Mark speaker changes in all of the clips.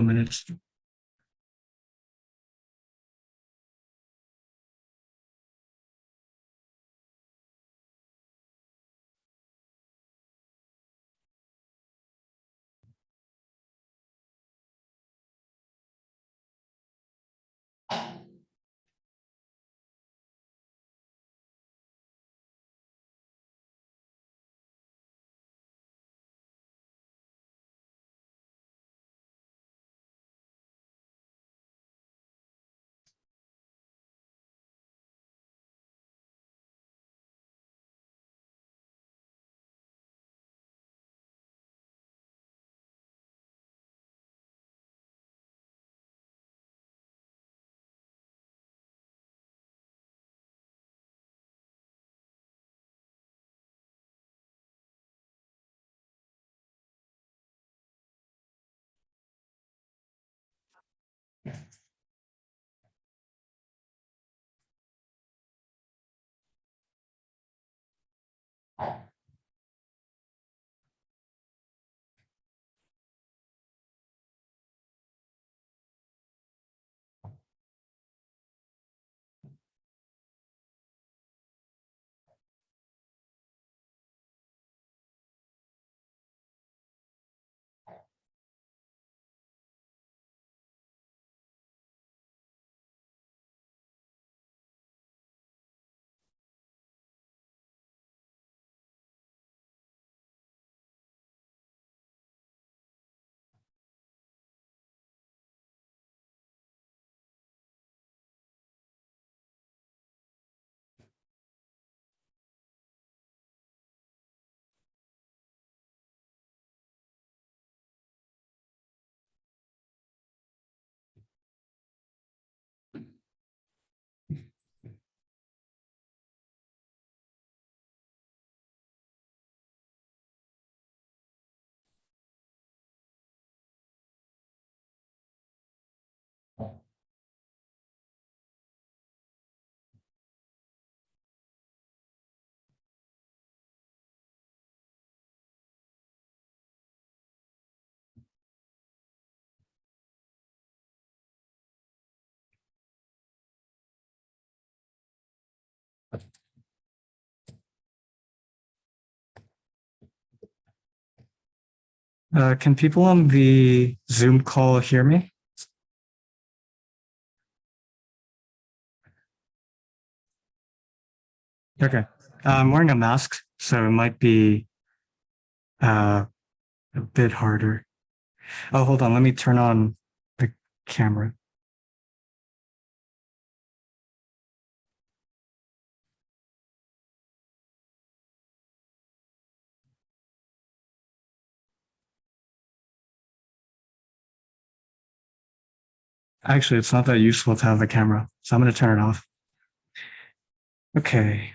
Speaker 1: minutes. Can people on the Zoom call hear me? Okay. I'm wearing a mask, so it might be uh, a bit harder. Oh, hold on. Let me turn on the camera. Actually, it's not that useful to have the camera, so I'm going to turn it off. Okay.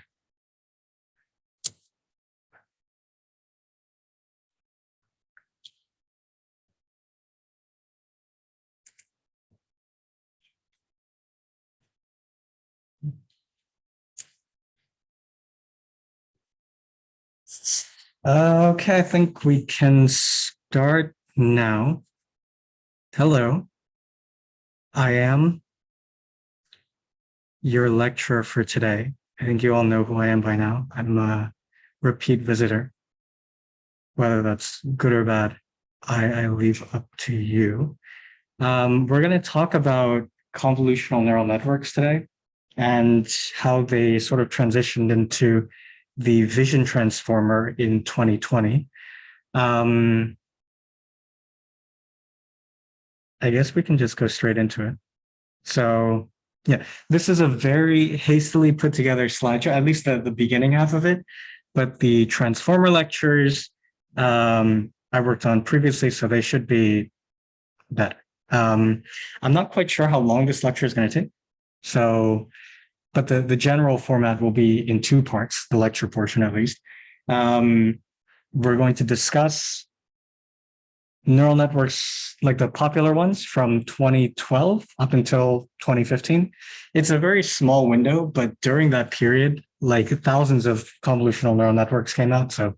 Speaker 1: Okay, I think we can start now. Hello, I am your lecturer for today. I think you all know who I am by now. I'm a repeat visitor. Whether that's good or bad, I leave up to you. We're going to talk about convolutional neural networks today and how they sort of transitioned into the vision transformer in 2020. I guess we can just go straight into it. So, yeah, this is a very hastily put together slideshow, at least the beginning half of it. But the transformer lectures I worked on previously, so they should be better. I'm not quite sure how long this lecture is going to take. So, but the general format will be in two parts, the lecture portion at least. We're going to discuss neural networks, like the popular ones from 2012 up until 2015. It's a very small window, but during that period, like thousands of convolutional neural networks came out. So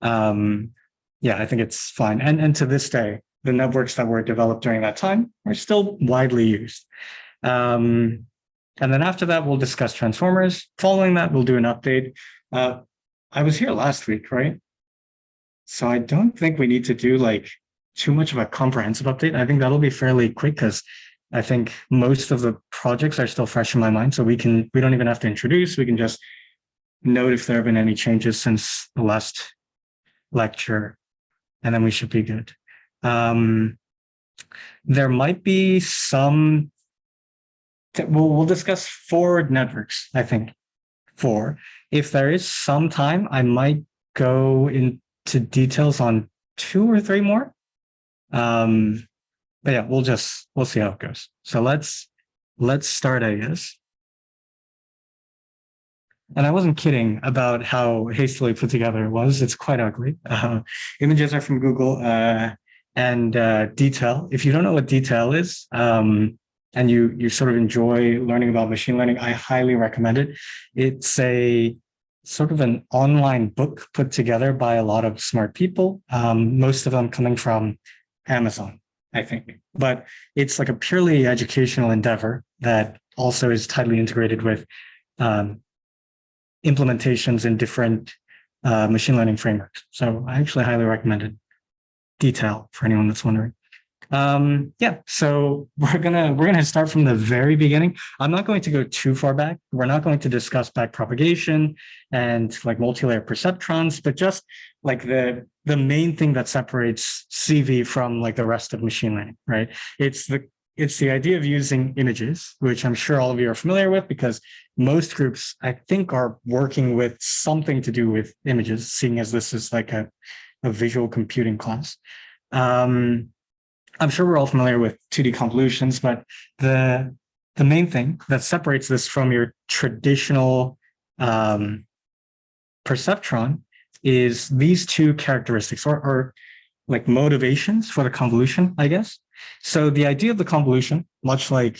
Speaker 1: yeah, I think it's fine. And to this day, the networks that were developed during that time are still widely used. And then after that, we'll discuss transformers. Following that, we'll do an update. I was here last week, right? So I don't think we need to do like too much of a comprehensive update. I think that'll be fairly quick because I think most of the projects are still fresh in my mind. So we don't even have to introduce, we can just note if there have been any changes since the last lecture, and then we should be good. There might be some, we'll discuss 4 networks, I think. 4. If there is some time, I might go into details on 2 or 3 more. But yeah, we'll see how it goes. So let's start, I guess. And I wasn't kidding about how hastily put together it was. It's quite ugly. Images are from Google, and detail. If you don't know what detail is, and you sort of enjoy learning about machine learning, I highly recommend it. It's a sort of an online book put together by a lot of smart people, most of them coming from Amazon, I think. But it's like a purely educational endeavor that also is tightly integrated with implementations in different machine learning frameworks. So I actually highly recommend it. Detail for anyone that's wondering. Yeah, so we're gonna start from the very beginning. I'm not going to go too far back. We're not going to discuss backpropagation and like multi-layer perceptrons, but just like the main thing that separates CV from like the rest of machine learning, right? It's the idea of using images, which I'm sure all of you are familiar with because most groups, I think, are working with something to do with images, seeing as this is like a visual computing class. I'm sure we're all familiar with 2D convolutions, but the main thing that separates this from your traditional perceptron is these 2 characteristics or like motivations for the convolution, I guess. So the idea of the convolution, much like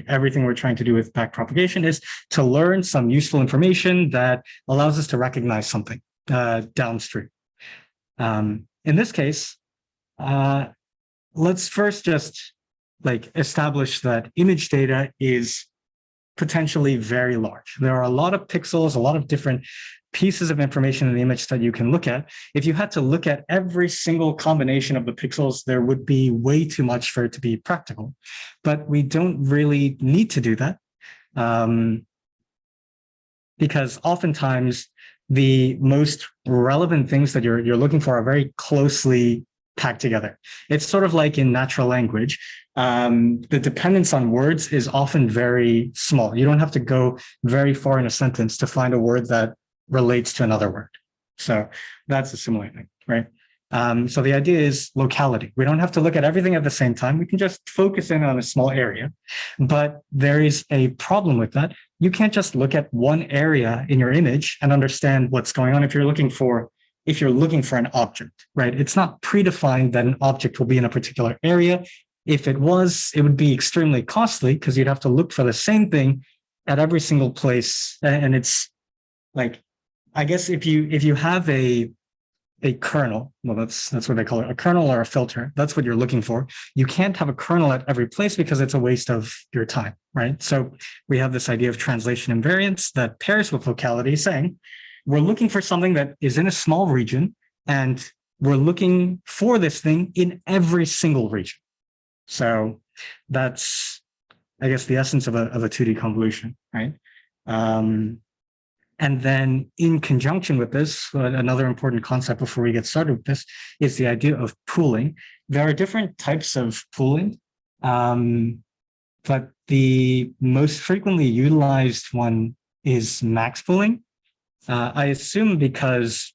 Speaker 1: everything we're trying to do with backpropagation, is to learn some useful information that allows us to recognize something downstream. In this case, let's first just like establish that image data is potentially very large. There are a lot of pixels, a lot of different pieces of information in the image that you can look at. If you had to look at every single combination of the pixels, there would be way too much for it to be practical. But we don't really need to do that because oftentimes the most relevant things that you're looking for are very closely packed together. It's sort of like in natural language. The dependence on words is often very small. You don't have to go very far in a sentence to find a word that relates to another word. So that's a similar thing, right? So the idea is locality. We don't have to look at everything at the same time. We can just focus in on a small area. But there is a problem with that. You can't just look at one area in your image and understand what's going on if you're looking for an object, right? It's not predefined that an object will be in a particular area. If it was, it would be extremely costly because you'd have to look for the same thing at every single place. And it's like, I guess if you have a kernel, well, that's what they call it, a kernel or a filter. That's what you're looking for. You can't have a kernel at every place because it's a waste of your time, right? So we have this idea of translation invariance that pairs with locality, saying we're looking for something that is in a small region, and we're looking for this thing in every single region. So that's, I guess, the essence of a 2D convolution, right? And then in conjunction with this, another important concept before we get started with this is the idea of pooling. There are different types of pooling, but the most frequently utilized one is max pooling. I assume because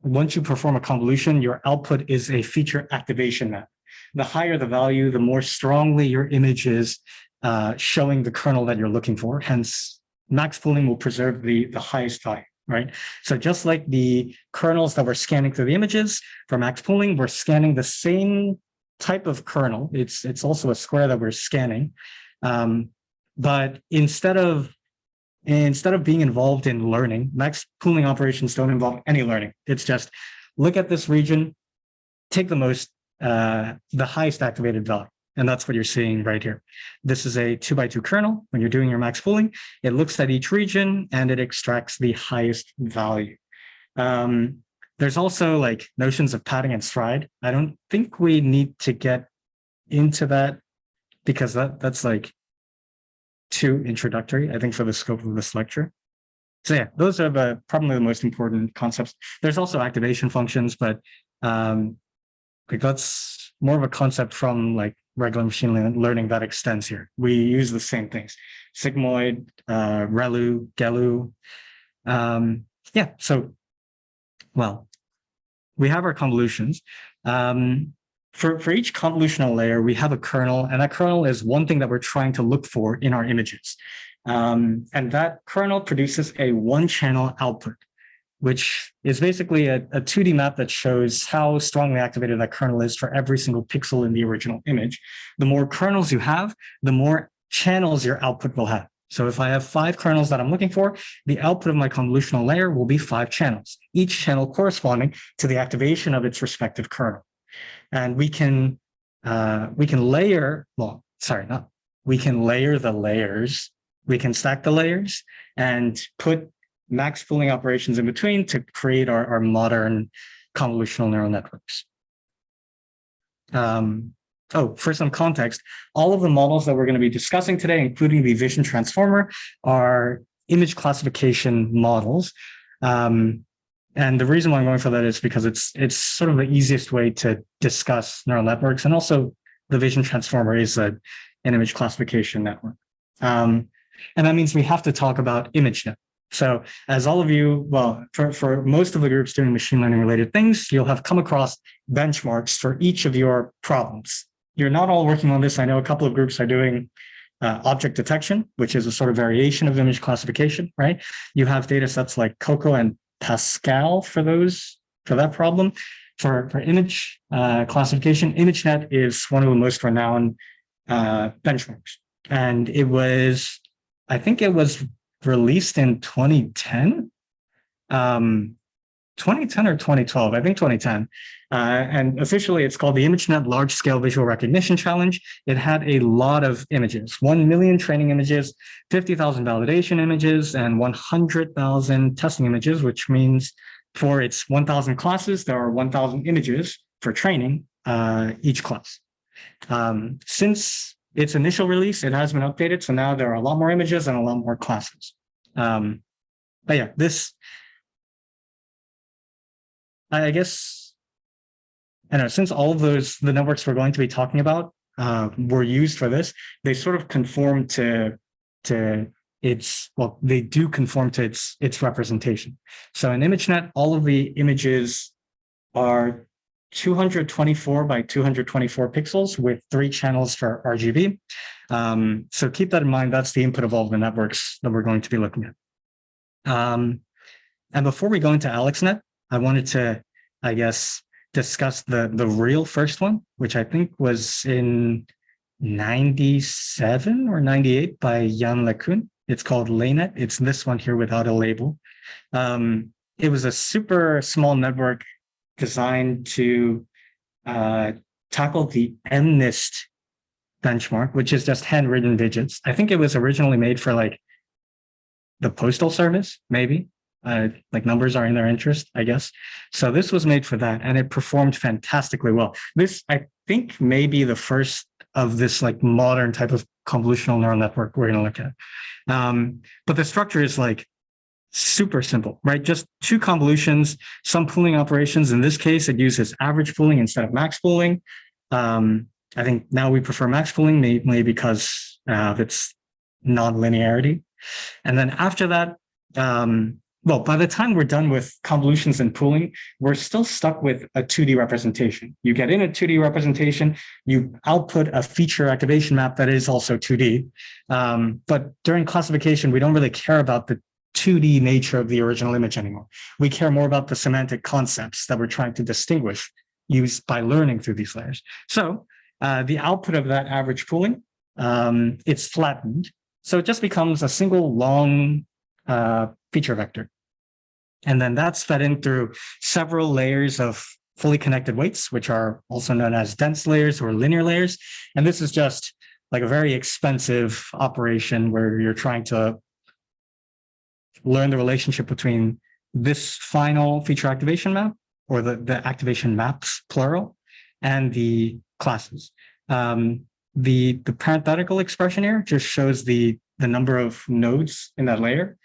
Speaker 1: once you perform a convolution, your output is a feature activation map. The higher the value, the more strongly your image is showing the kernel that you're looking for. Hence, max pooling will preserve the highest value, right? So just like the kernels that we're scanning through the images, for max pooling, we're scanning the same type of kernel. It's also a square that we're scanning. But instead of being involved in learning, max pooling operations don't involve any learning. It's just look at this region, take the most the highest activated value. And that's what you're seeing right here. This is a 2x2 kernel. When you're doing your max pooling, it looks at each region and it extracts the highest value. There's also like notions of padding and stride. I don't think we need to get into that because that's like too introductory, I think, for the scope of this lecture. So yeah, those are probably the most important concepts. There's also activation functions, but like that's more of a concept from like regular machine learning that extends here. We use the same things: sigmoid, ReLU, GeLU. Yeah, so well, we have our convolutions. For each convolutional layer, we have a kernel, and that kernel is one thing that we're trying to look for in our images. And that kernel produces a one-channel output, which is basically a 2D map that shows how strongly activated that kernel is for every single pixel in the original image. The more kernels you have, the more channels your output will have. So if I have 5 kernels that I'm looking for, the output of my convolutional layer will be 5 channels, each channel corresponding to the activation of its respective kernel. And we can layer, well, sorry, not, we can layer the layers, we can stack the layers and put max pooling operations in between to create our modern convolutional neural networks. For some context, all of the models that we're going to be discussing today, including the vision transformer, are image classification models. And the reason why I'm going for that is because it's sort of the easiest way to discuss neural networks, and also the vision transformer is an image classification network. And that means we have to talk about ImageNet. So as all of you, well, for most of the groups doing machine learning related things, you'll have come across benchmarks for each of your problems. You're not all working on this. I know a couple of groups are doing object detection, which is a sort of variation of image classification, right? You have data sets like COCO and Pascal for that problem. For image classification, ImageNet is one of the most renowned benchmarks. And I think it was released in 2010, 2010 or 2012, I think 2010. And officially it's called the ImageNet Large Scale Visual Recognition Challenge. It had a lot of images, 1 million training images, 50,000 validation images, and 100,000 testing images, which means for its 1,000 classes, there are 1,000 images for training each class. Since its initial release, it has been updated. So now there are a lot more images and a lot more classes. But yeah, I guess, I know, since all of the networks we're going to be talking about were used for this, they sort of conform to its, well, they do conform to its representation. So in ImageNet, all of the images are 224 by 224 pixels with 3 channels for RGB. So keep that in mind. That's the input of all of the networks that we're going to be looking at. And before we go into AlexNet, I wanted to, I guess, discuss the real first one, which I think was in 97 or 98 by Jan LeCun. It's called LayNet. It's this one here without a label. It was a super small network designed to tackle the MNIST benchmark, which is just handwritten digits. I think it was originally made for like the Postal Service, maybe. Like numbers are in their interest, I guess. So this was made for that, and it performed fantastically well. This, I think, may be the first of this like modern type of convolutional neural network we're going to look at. But the structure is like super simple, right? Just 2 convolutions, some pooling operations. In this case, it uses average pooling instead of max pooling. I think now we prefer max pooling, mainly because of its non-linearity. And then after that, well, by the time we're done with convolutions and pooling, we're still stuck with a 2D representation. You get in a 2D representation, you output a feature activation map that is also 2D. But during classification, we don't really care about the 2D nature of the original image anymore. We care more about the semantic concepts that we're trying to distinguish used by learning through these layers. So the output of that average pooling, it's flattened. So it just becomes a single long feature vector. And then that's fed in through several layers of fully connected weights, which are also known as dense layers or linear layers. And this is just like a very expensive operation where you're trying to learn the relationship between this final feature activation map, or the activation maps, plural, and the classes. The parenthetical expression here just shows the number of nodes in that layer.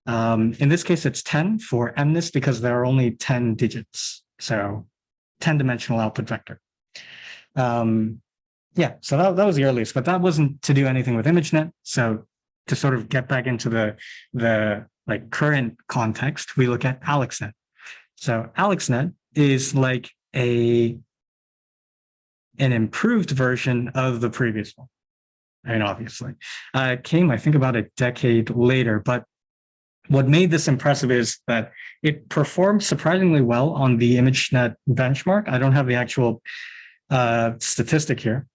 Speaker 1: In this case, it's 10 for MNIST because there are only 10 digits. So 10-dimensional output vector. Yeah, so that was the earliest, but that wasn't to do anything with ImageNet. So to sort of get back into the like current context, we look at AlexNet. So AlexNet is like an improved version of the previous one. I mean, obviously, it came, I think, about a decade later. But what made this impressive is that it performed surprisingly well on the ImageNet benchmark. I don't have the actual statistic here,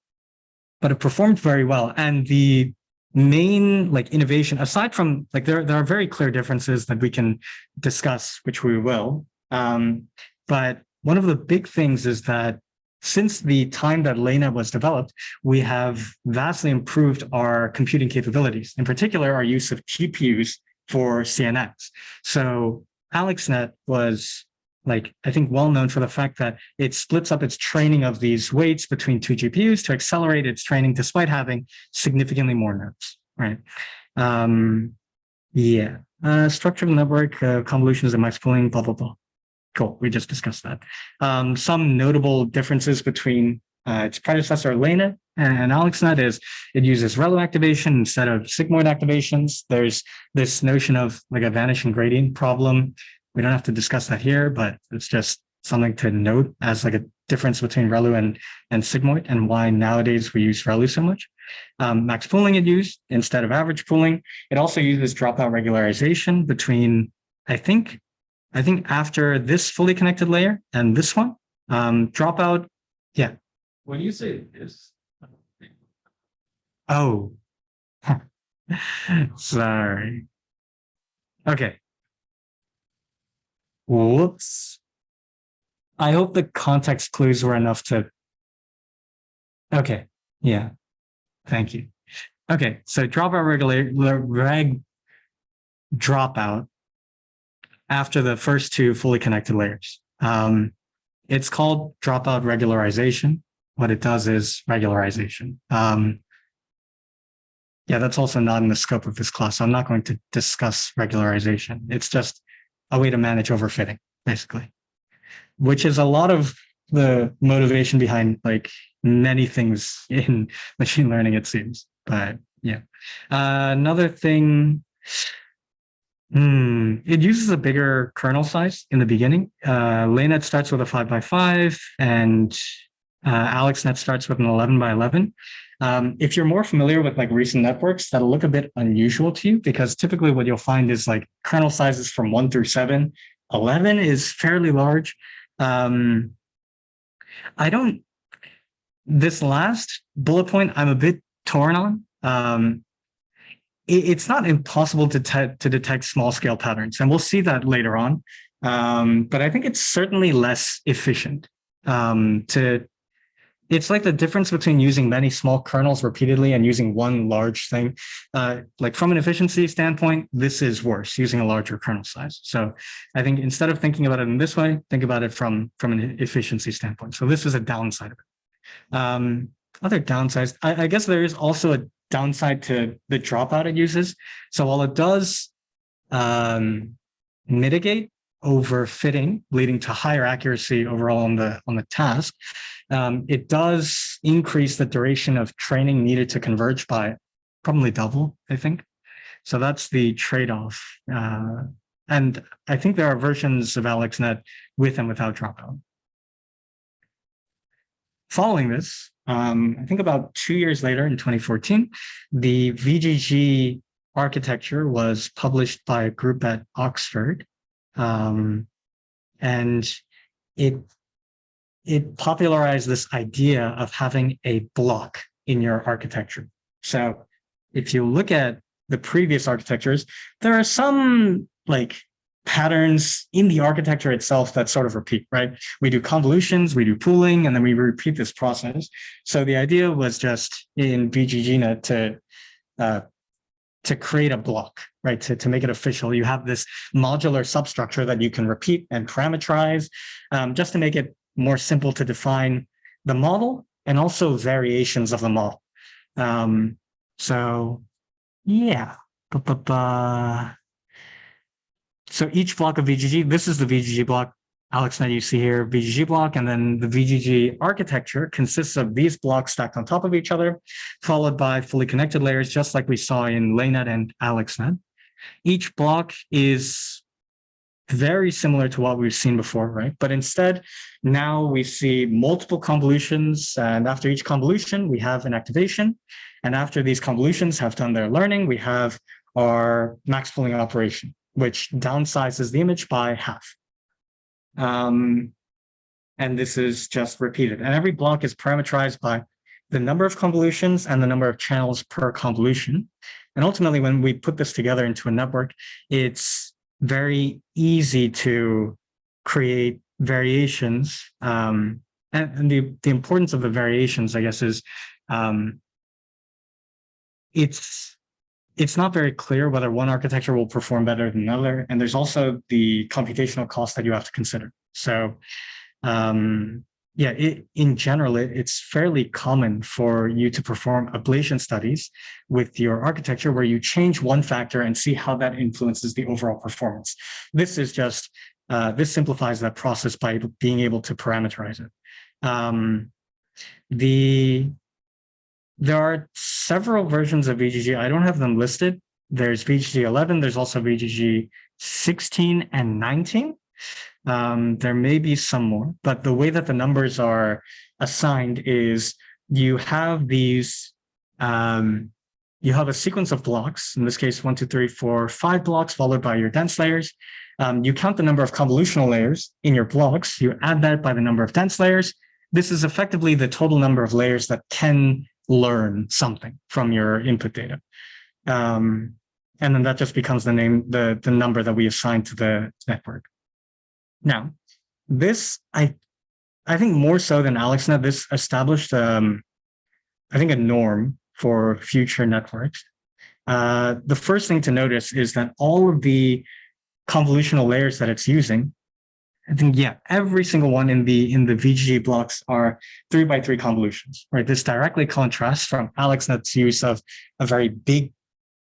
Speaker 1: but it performed very well. And the main like innovation, aside from like there are very clear differences that we can discuss, which we will. But one of the big things is that since the time that LANA was developed, we have vastly improved our computing capabilities, in particular, our use of GPUs for CNX. So AlexNet was like, I think, well known for the fact that it splits up its training of these weights between two GPUs to accelerate its training despite having significantly more nodes, right? Yeah. Structure of the network, convolutions and max pooling, blah, blah, blah. Cool. We just discussed that. Some notable differences between its predecessor, LANA, and AlexNet is it uses ReLU activation instead of sigmoid activations. There's this notion of like a vanishing gradient problem. We don't have to discuss that here, but it's just something to note as like a difference between ReLU and sigmoid, and why nowadays we use ReLU so much. Max pooling it used instead of average pooling. It also uses dropout regularization between, I think after this fully connected layer and this one, dropout, yeah.
Speaker 2: When you say this,
Speaker 1: Oh, sorry. Okay. Whoops. I hope the context clues were enough to. Okay. Yeah. Thank you. Okay. So dropout dropout after the first two fully connected layers. It's called dropout regularization. What it does is regularization. Yeah, that's also not in the scope of this class. So I'm not going to discuss regularization. It's just a way to manage overfitting, basically, which is a lot of the motivation behind like many things in machine learning, it seems. But yeah, another thing, it uses a bigger kernel size in the beginning. LANet starts with a 5x5, and AlexNet starts with an 11x11. If you're more familiar with like recent networks, that'll look a bit unusual to you, because typically what you'll find is like kernel sizes from 1 through 7. 11 is fairly large. I don't, this last bullet point, I'm a bit torn on. It's not impossible to detect small scale patterns, and we'll see that later on. But I think it's certainly less efficient. It's like the difference between using many small kernels repeatedly and using one large thing. Like from an efficiency standpoint, this is worse, using a larger kernel size. So I think instead of thinking about it in this way, think about it from an efficiency standpoint. So this is a downside of it. Other downsides, I guess there is also a downside to the dropout it uses. So while it does mitigate overfitting, leading to higher accuracy overall on the task, it does increase the duration of training needed to converge by probably double, I think. So that's the trade-off. And I think there are versions of AlexNet with and without dropout. Following this, I think about 2 years later in 2014, the VGG architecture was published by a group at Oxford. And it popularized this idea of having a block in your architecture. So if you look at the previous architectures, there are some like patterns in the architecture itself that sort of repeat, right? We do convolutions, we do pooling, and then we repeat this process. So the idea was just in VGGNet to create a block, right? To make it official. You have this modular substructure that you can repeat and parameterize, just to make it more simple to define the model and also variations of the model. So yeah. So each block of VGG, this is the VGG block, AlexNet you see here, VGG block, and then the VGG architecture consists of these blocks stacked on top of each other, followed by fully connected layers, just like we saw in LayNet and AlexNet. Each block is very similar to what we've seen before, right? But instead, now we see multiple convolutions, and after each convolution, we have an activation. And after these convolutions have done their learning, we have our max pooling operation, which downsizes the image by half. And this is just repeated. And every block is parameterized by the number of convolutions and the number of channels per convolution. And ultimately, when we put this together into a network, it's very easy to create variations. And the importance of the variations, I guess, is it's not very clear whether one architecture will perform better than another. And there's also the computational cost that you have to consider. So in general, it's fairly common for you to perform ablation studies with your architecture where you change one factor and see how that influences the overall performance. This is just, this simplifies that process by being able to parameterize it. There are several versions of VGG. I don't have them listed. There's VGG 11. There's also VGG 16 and 19. There may be some more, but the way that the numbers are assigned is you have these, you have a sequence of blocks, in this case, 1, 2, 3, 4, 5 blocks, followed by your dense layers. You count the number of convolutional layers in your blocks. You add that by the number of dense layers. This is effectively the total number of layers that can learn something from your input data. And then that just becomes the number that we assign to the network. Now, this, I think more so than AlexNet, this established, I think, a norm for future networks. The first thing to notice is that all of the convolutional layers that it's using, I think, every single one in the VGG blocks are 3x3 convolutions, right? This directly contrasts from AlexNet's use of a very big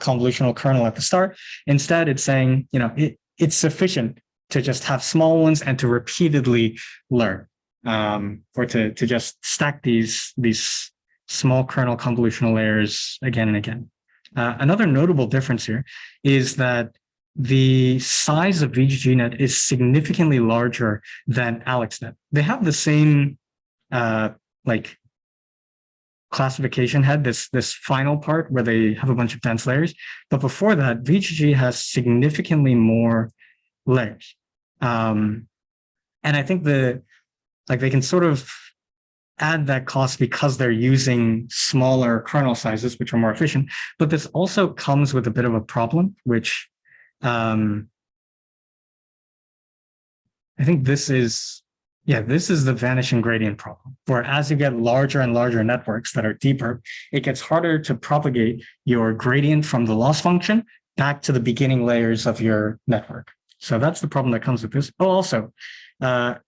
Speaker 1: convolutional kernel at the start. Instead, it's saying, it's sufficient to just have small ones and to repeatedly learn, or to just stack these small kernel convolutional layers again and again. Another notable difference here is that the size of VGGNet is significantly larger than AlexNet. They have the same classification head, this final part where they have a bunch of dense layers. But before that, VGG has significantly more layers. And I think they can sort of add that cost because they're using smaller kernel sizes, which are more efficient. But this also comes with a bit of a problem, which I think this is the vanishing gradient problem, where as you get larger and larger networks that are deeper, it gets harder to propagate your gradient from the loss function back to the beginning layers of your network. So that's the problem that comes with this. Oh, also,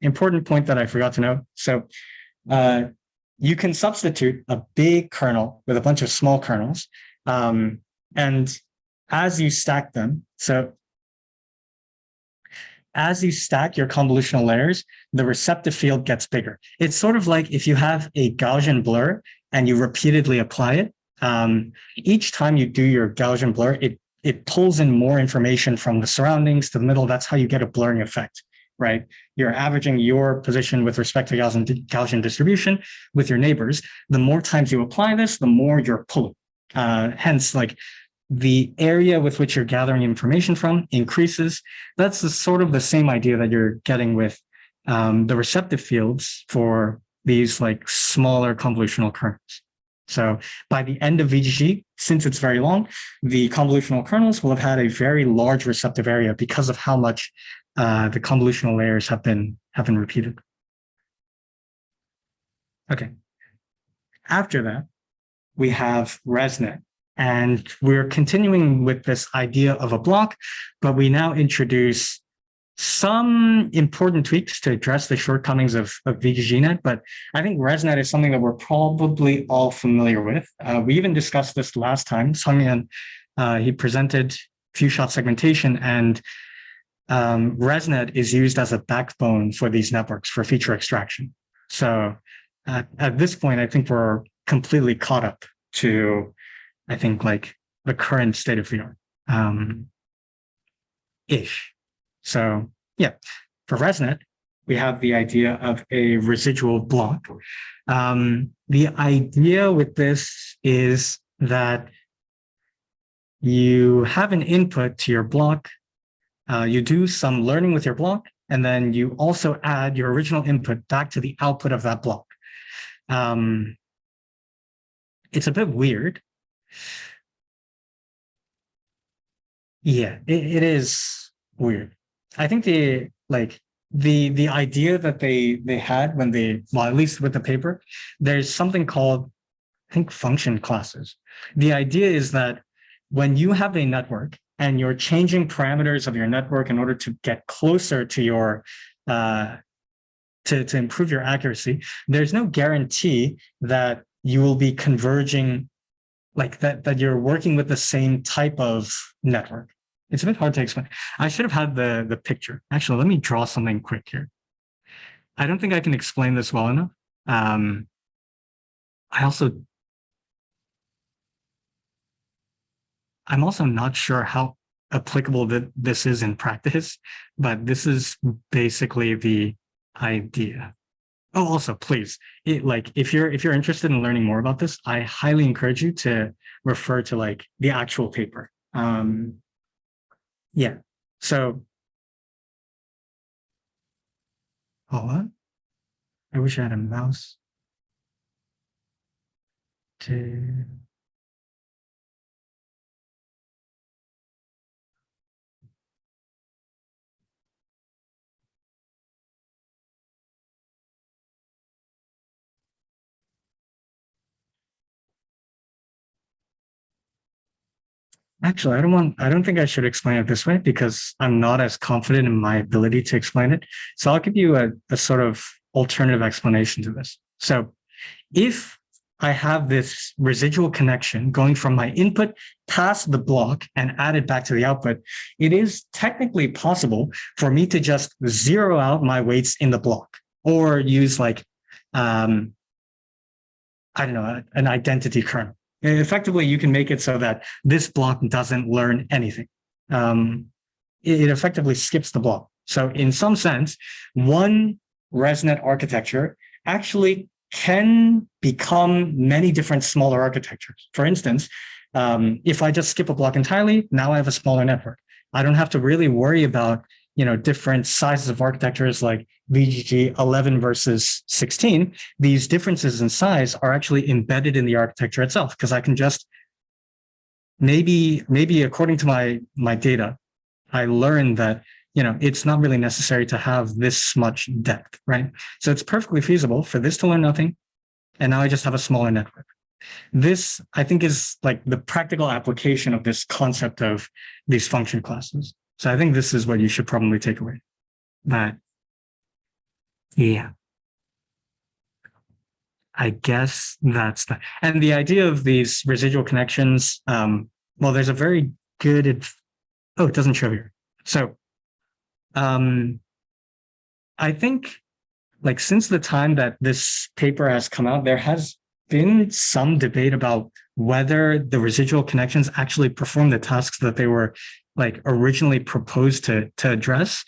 Speaker 1: important point that I forgot to know. So you can substitute a big kernel with a bunch of small kernels. And as you stack them, so as you stack your convolutional layers, the receptive field gets bigger. It's sort of like if you have a Gaussian blur and you repeatedly apply it, each time you do your Gaussian blur, it pulls in more information from the surroundings to the middle. That's how you get a blurring effect, right? You're averaging your position with respect to Gaussian distribution with your neighbors. The more times you apply this, the more you're pulling. Hence, the area with which you're gathering information from increases. That's sort of the same idea that you're getting with the receptive fields for these smaller convolutional kernels. So by the end of VGG, since it's very long, the convolutional kernels will have had a very large receptive area because of how much the convolutional layers have been repeated. Okay. After that, we have ResNet. And we're continuing with this idea of a block, but we now introduce some important tweaks to address the shortcomings of VGGNet. But I think ResNet is something that we're probably all familiar with. We even discussed this last time. Sohn, he presented few-shot segmentation, and ResNet is used as a backbone for these networks for feature extraction. So at this point, I think we're completely caught up to, I think, like the current state of the art, ish. So yeah, for ResNet, we have the idea of a residual block. The idea with this is that you have an input to your block, you do some learning with your block, and then you also add your original input back to the output of that block. It's a bit weird. Yeah, it is weird. I think the idea that they had when well, at least with the paper, there's something called, I think, function classes. The idea is that when you have a network and you're changing parameters of your network in order to get closer to your to improve your accuracy, there's no guarantee that you will be converging, like that you're working with the same type of network. It's a bit hard to explain. I should have had the picture. Actually, let me draw something quick here. I don't think I can explain this well enough. I'm also not sure how applicable that this is in practice, but this is basically the idea. Oh, also, please, if you're interested in learning more about this, I highly encourage you to refer to like the actual paper. Yeah. So, hold on. I wish I had a mouse to. Actually, I don't think I should explain it this way because I'm not as confident in my ability to explain it. So I'll give you a sort of alternative explanation to this. So if I have this residual connection going from my input past the block and added back to the output, it is technically possible for me to just zero out my weights in the block or use like, I don't know, an identity kernel. Effectively, you can make it so that this block doesn't learn anything. It effectively skips the block. So in some sense, one ResNet architecture actually can become many different smaller architectures. For instance, if I just skip a block entirely, now I have a smaller network. I don't have to really worry about different sizes of architectures like VGG 11 versus 16. These differences in size are actually embedded in the architecture itself because I can just maybe according to my data, I learned that it's not really necessary to have this much depth, right? So it's perfectly feasible for this to learn nothing, and now I just have a smaller network. This, I think, is like the practical application of this concept of these function classes. So I think this is what you should probably take away. But yeah, I guess that's the, and the idea of these residual connections. Well, there's a very good, oh, it doesn't show here. So I think like since the time that this paper has come out, there has been some debate about whether the residual connections actually perform the tasks that they were like originally proposed to address.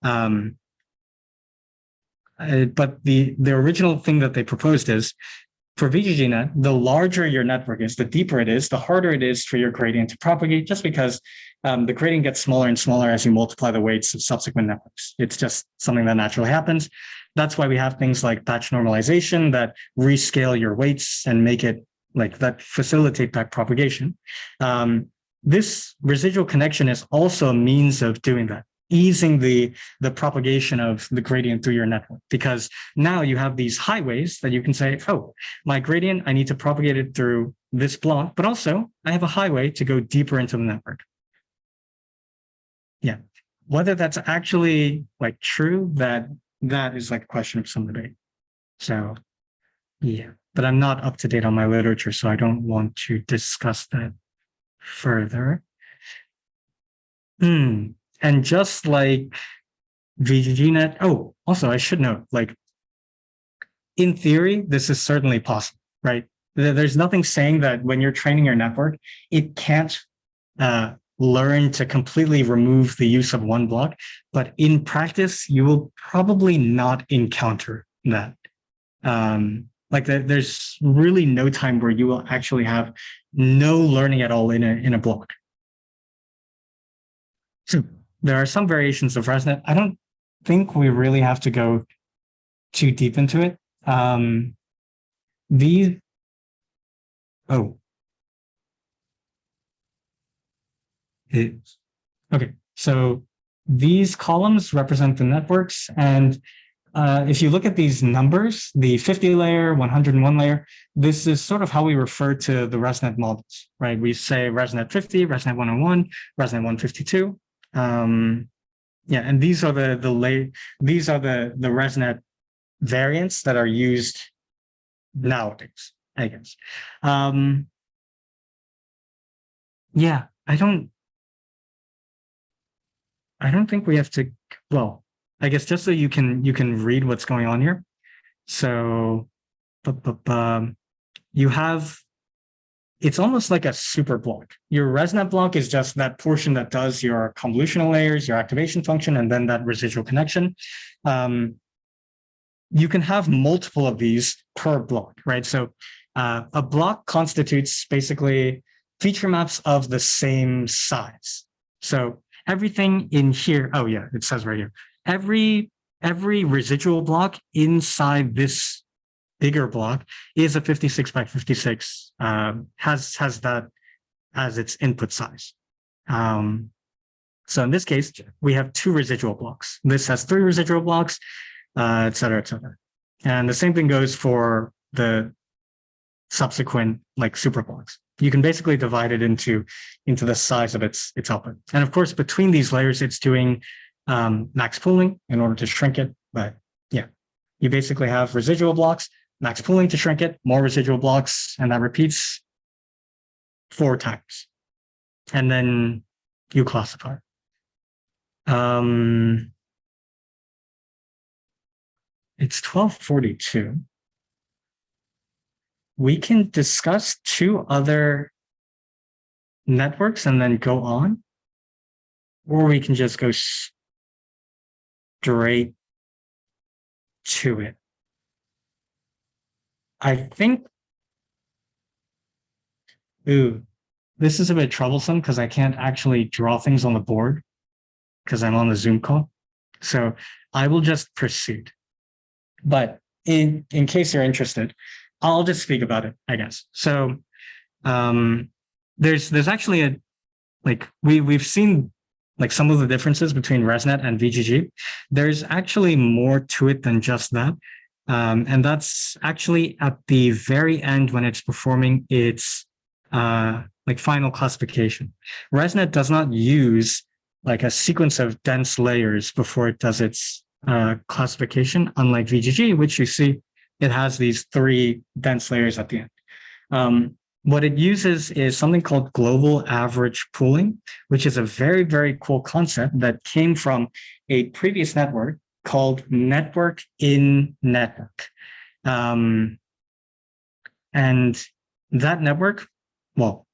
Speaker 1: But the original thing that they proposed is for VGGNet, the larger your network is, the deeper it is, the harder it is for your gradient to propagate, just because the gradient gets smaller and smaller as you multiply the weights of subsequent networks. It's just something that naturally happens. That's why we have things like batch normalization that rescale your weights and make it like that facilitate back propagation. This residual connection is also a means of doing that, easing the propagation of the gradient through your network, because now you have these highways that you can say, oh, my gradient, I need to propagate it through this block, but also I have a highway to go deeper into the network. Yeah. Whether that's actually like true, that is like a question of some debate. So yeah, but I'm not up to date on my literature, so I don't want to discuss that further. And just like VGGNet, oh, also I should note, like in theory, this is certainly possible, right? There's nothing saying that when you're training your network, it can't learn to completely remove the use of one block. But in practice, you will probably not encounter that. There's really no time where you will actually have no learning at all in a block. So there are some variations of ResNet. I don't think we really have to go too deep into it. Okay. So these columns represent the networks, and if you look at these numbers, the 50 layer, 101 layer, this is sort of how we refer to the ResNet models, right? We say ResNet 50, ResNet 101, ResNet 152. Yeah, and these are the ResNet variants that are used nowadays, I guess. Yeah, I don't think we have to. Well, I guess just so you can read what's going on here. So, you have. It's almost like a super block. Your ResNet block is just that portion that does your convolutional layers, your activation function, and then that residual connection. You can have multiple of these per block, right? So a block constitutes basically feature maps of the same size. So everything in here, oh yeah, it says right here, every residual block inside this bigger block is a 56 by 56, has that as its input size. So in this case, we have 2 residual blocks. This has 3 residual blocks, et cetera, et cetera. And the same thing goes for the subsequent like super blocks. You can basically divide it into the size of its output. And of course, between these layers, it's doing max pooling in order to shrink it. But yeah, you basically have residual blocks, max pooling to shrink it, more residual blocks, and that repeats 4 times. And then you classify. It's 12:42. We can discuss 2 other networks and then go on, or we can just go straight to it. I think, this is a bit troublesome because I can't actually draw things on the board because I'm on the Zoom call. So I will just proceed. But in case you're interested, I'll just speak about it, I guess. So there's actually we've seen like some of the differences between ResNet and VGG. There's actually more to it than just that. And that's actually at the very end when it's performing its final classification. ResNet does not use like a sequence of dense layers before it does its classification, unlike VGG, which you see it has these 3 dense layers at the end. What it uses is something called global average pooling, which is a very, very cool concept that came from a previous network called network in network. And that network, well,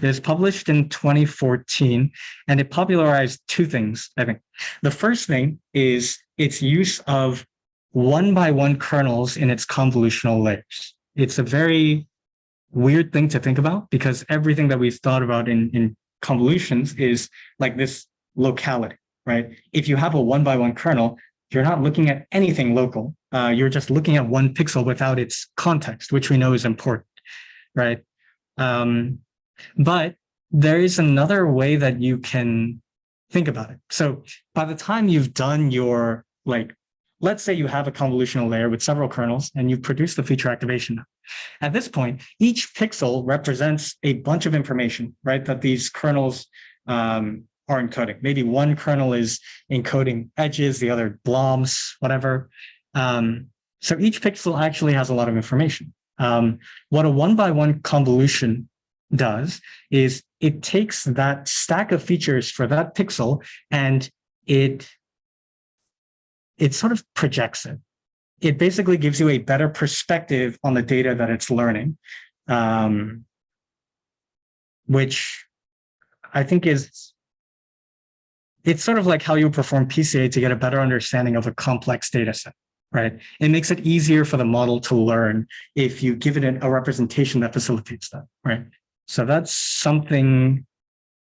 Speaker 1: it was published in 2014, and it popularized 2 things, I think. The first thing is its use of 1-by-1 kernels in its convolutional layers. It's a very weird thing to think about because everything that we've thought about in convolutions is like this locality, right? If you have a 1-by-1 kernel, you're not looking at anything local. You're just looking at one pixel without its context, which we know is important. right? Um, but there is another way that you can think about it. So by the time you've done your, like, let's say you have a convolutional layer with several kernels and you've produced the feature activation. At this point, each pixel represents a bunch of information, right? That these kernels are encoding. Maybe one kernel is encoding edges, the other blobs, whatever. So each pixel actually has a lot of information. What a one-by-one convolution does is it takes that stack of features for that pixel and it sort of projects it. It basically gives you a better perspective on the data that it's learning, which I think it's sort of like how you perform PCA to get a better understanding of a complex data set, right? It makes it easier for the model to learn if you give it a representation that facilitates that, right? So that's something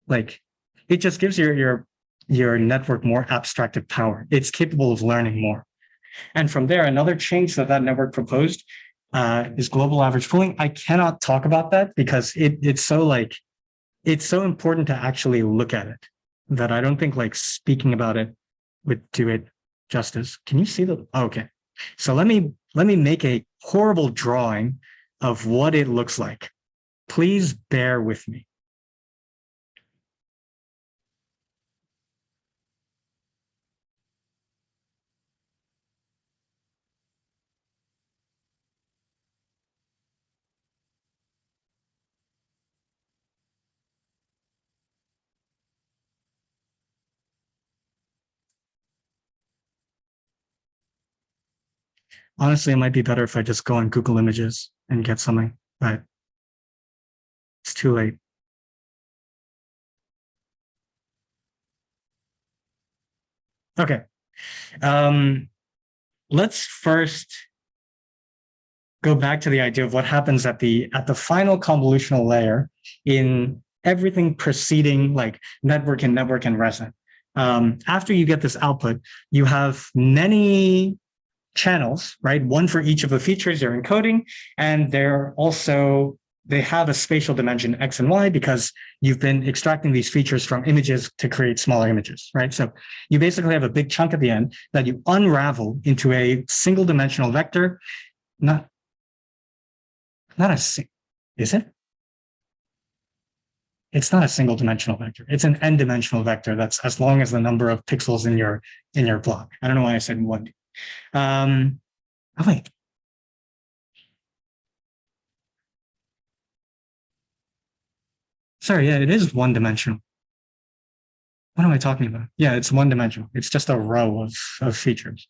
Speaker 1: like it just gives your network more abstractive power. It's capable of learning more. And from there, another change that network proposed is global average pooling. I cannot talk about that because it's so important to actually look at it that I don't think like speaking about it would do it justice. Can you see the? Oh, okay. So let me make a horrible drawing of what it looks like. Please bear with me. Honestly, it might be better if I just go on Google Images and get something, but it's too late. Okay. Let's first go back to the idea of what happens at the final convolutional layer in everything preceding like network and resin. After you get this output, you have many channels, right? One for each of the features you're encoding, and they have a spatial dimension X and Y because you've been extracting these features from images to create smaller images, right? So you basically have a big chunk at the end that you unravel into a single dimensional vector. Not a, is it? It's not a single dimensional vector. It's an n dimensional vector that's as long as the number of pixels in your block. I don't know why I said one. Oh wait. Sorry, yeah, it is one dimensional. What am I talking about? Yeah, it's one dimensional. It's just a row of features.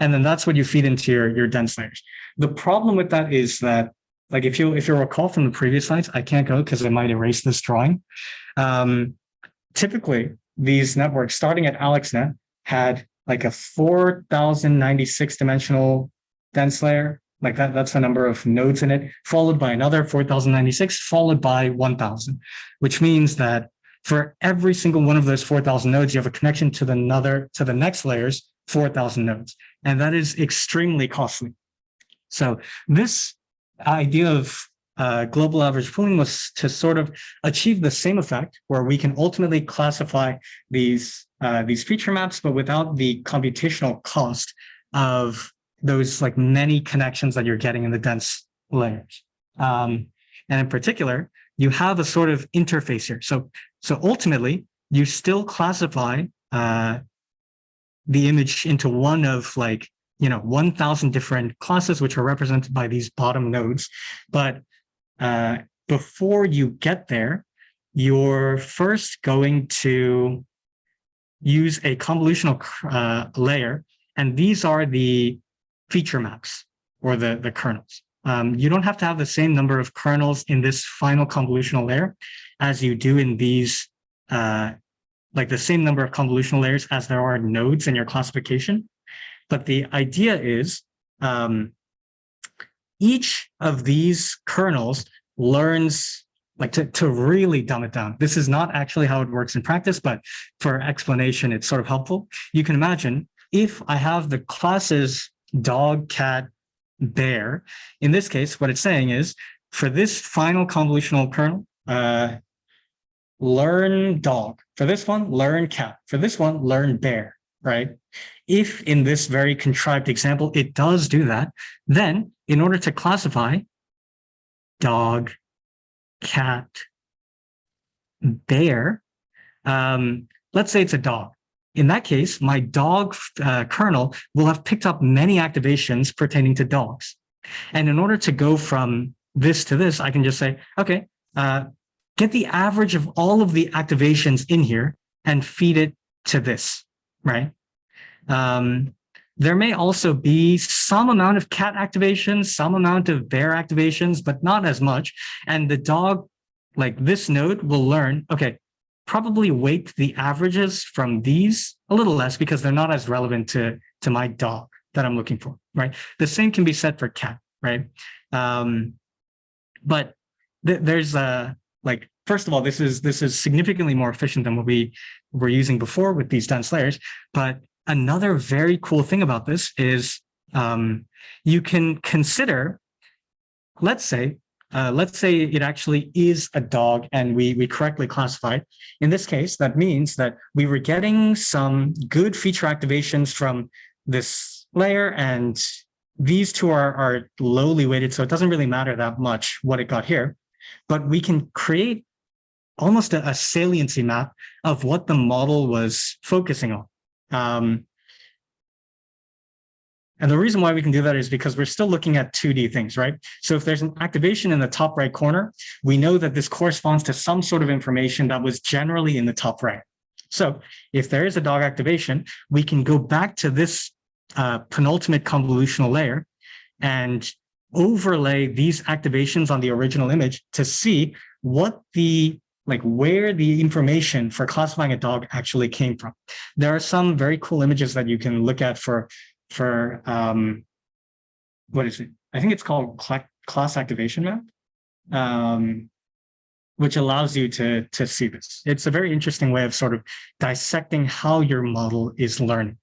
Speaker 1: And then that's what you feed into your dense layers. The problem with that is that, like if you recall from the previous slides, I can't go because I might erase this drawing. Typically, these networks starting at AlexNet had like a 4096 dimensional dense layer, like that's the number of nodes in it, followed by another 4096, followed by 1000, which means that for every single one of those 4000 nodes, you have a connection to the next layer's 4000 nodes. And that is extremely costly. So this idea of global average pooling was to sort of achieve the same effect where we can ultimately classify these feature maps, but without the computational cost of those like many connections that you're getting in the dense layers. And in particular, you have a sort of interface here. So ultimately, you still classify the image into one of 1,000 different classes, which are represented by these bottom nodes. But before you get there, you're first going to use a convolutional layer, and these are the feature maps or the kernels. You don't have to have the same number of kernels in this final convolutional layer as you do in these, like the same number of convolutional layers as there are nodes in your classification. But the idea is each of these kernels learns, like to really dumb it down. This is not actually how it works in practice, but for explanation, it's sort of helpful. You can imagine if I have the classes dog, cat, bear, in this case, what it's saying is for this final convolutional kernel, learn dog. For this one, learn cat. For this one, learn bear, right? If in this very contrived example, it does do that, then in order to classify dog, cat, bear, let's say it's a dog. In that case, my dog kernel will have picked up many activations pertaining to dogs. And in order to go from this to this, I can just say, okay, get the average of all of the activations in here and feed it to this, right? There may also be some amount of cat activations, some amount of bear activations, but not as much. And the dog, like this node, will learn, okay, probably weight the averages from these a little less because they're not as relevant to my dog that I'm looking for, right? The same can be said for cat, right? But there's like, first of all, this is significantly more efficient than what we were using before with these dense layers. But another very cool thing about this is you can consider, let's say it actually is a dog and we correctly classified. In this case, that means that we were getting some good feature activations from this layer, and these two are lowly weighted, so it doesn't really matter that much what it got here. But we can create almost a saliency map of what the model was focusing on. And the reason why we can do that is because we're still looking at 2D things, right? So if there's an activation in the top right corner, we know that this corresponds to some sort of information that was generally in the top right. So if there is a dog activation, we can go back to this penultimate convolutional layer and overlay these activations on the original image to see what where the information for classifying a dog actually came from. There are some very cool images that you can look at for what is it? I think it's called class activation map, which allows you to see this. It's a very interesting way of sort of dissecting how your model is learning.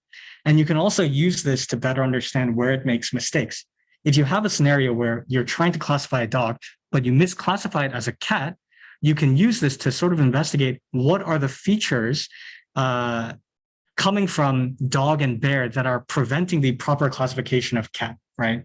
Speaker 1: And you can also use this to better understand where it makes mistakes. If you have a scenario where you're trying to classify a dog, but you misclassify it as a cat, you can use this to sort of investigate what are the features coming from dog and bear that are preventing the proper classification of cat, right?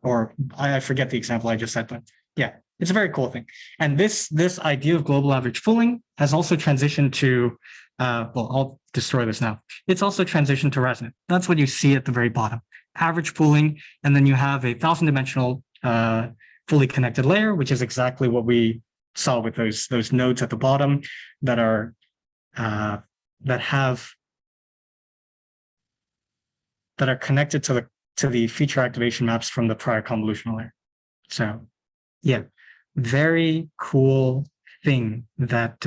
Speaker 1: Or I forget the example I just said, but yeah, it's a very cool thing. And this idea of global average pooling has also transitioned to, well, I'll destroy this now. It's also transitioned to resonant. That's what you see at the very bottom, average pooling. And then you have a 1,000-dimensional fully connected layer, which is exactly what we saw with those nodes at the bottom that are connected to the feature activation maps from the prior convolutional layer. So yeah, very cool thing that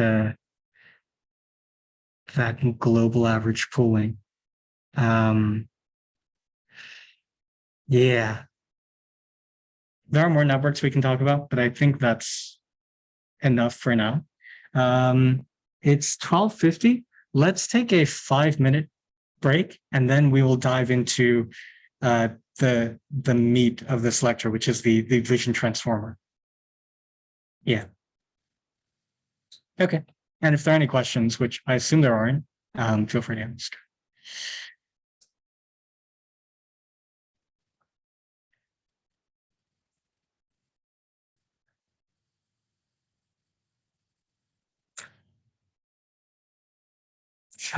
Speaker 1: that global average pooling. Yeah, there are more networks we can talk about, but I think that's enough for now. It's 12:50. Let's take a 5-minute break, and then we will dive into the meat of this lecture, which is the vision transformer. Yeah. Okay. And if there are any questions, which I assume there aren't, feel free to ask.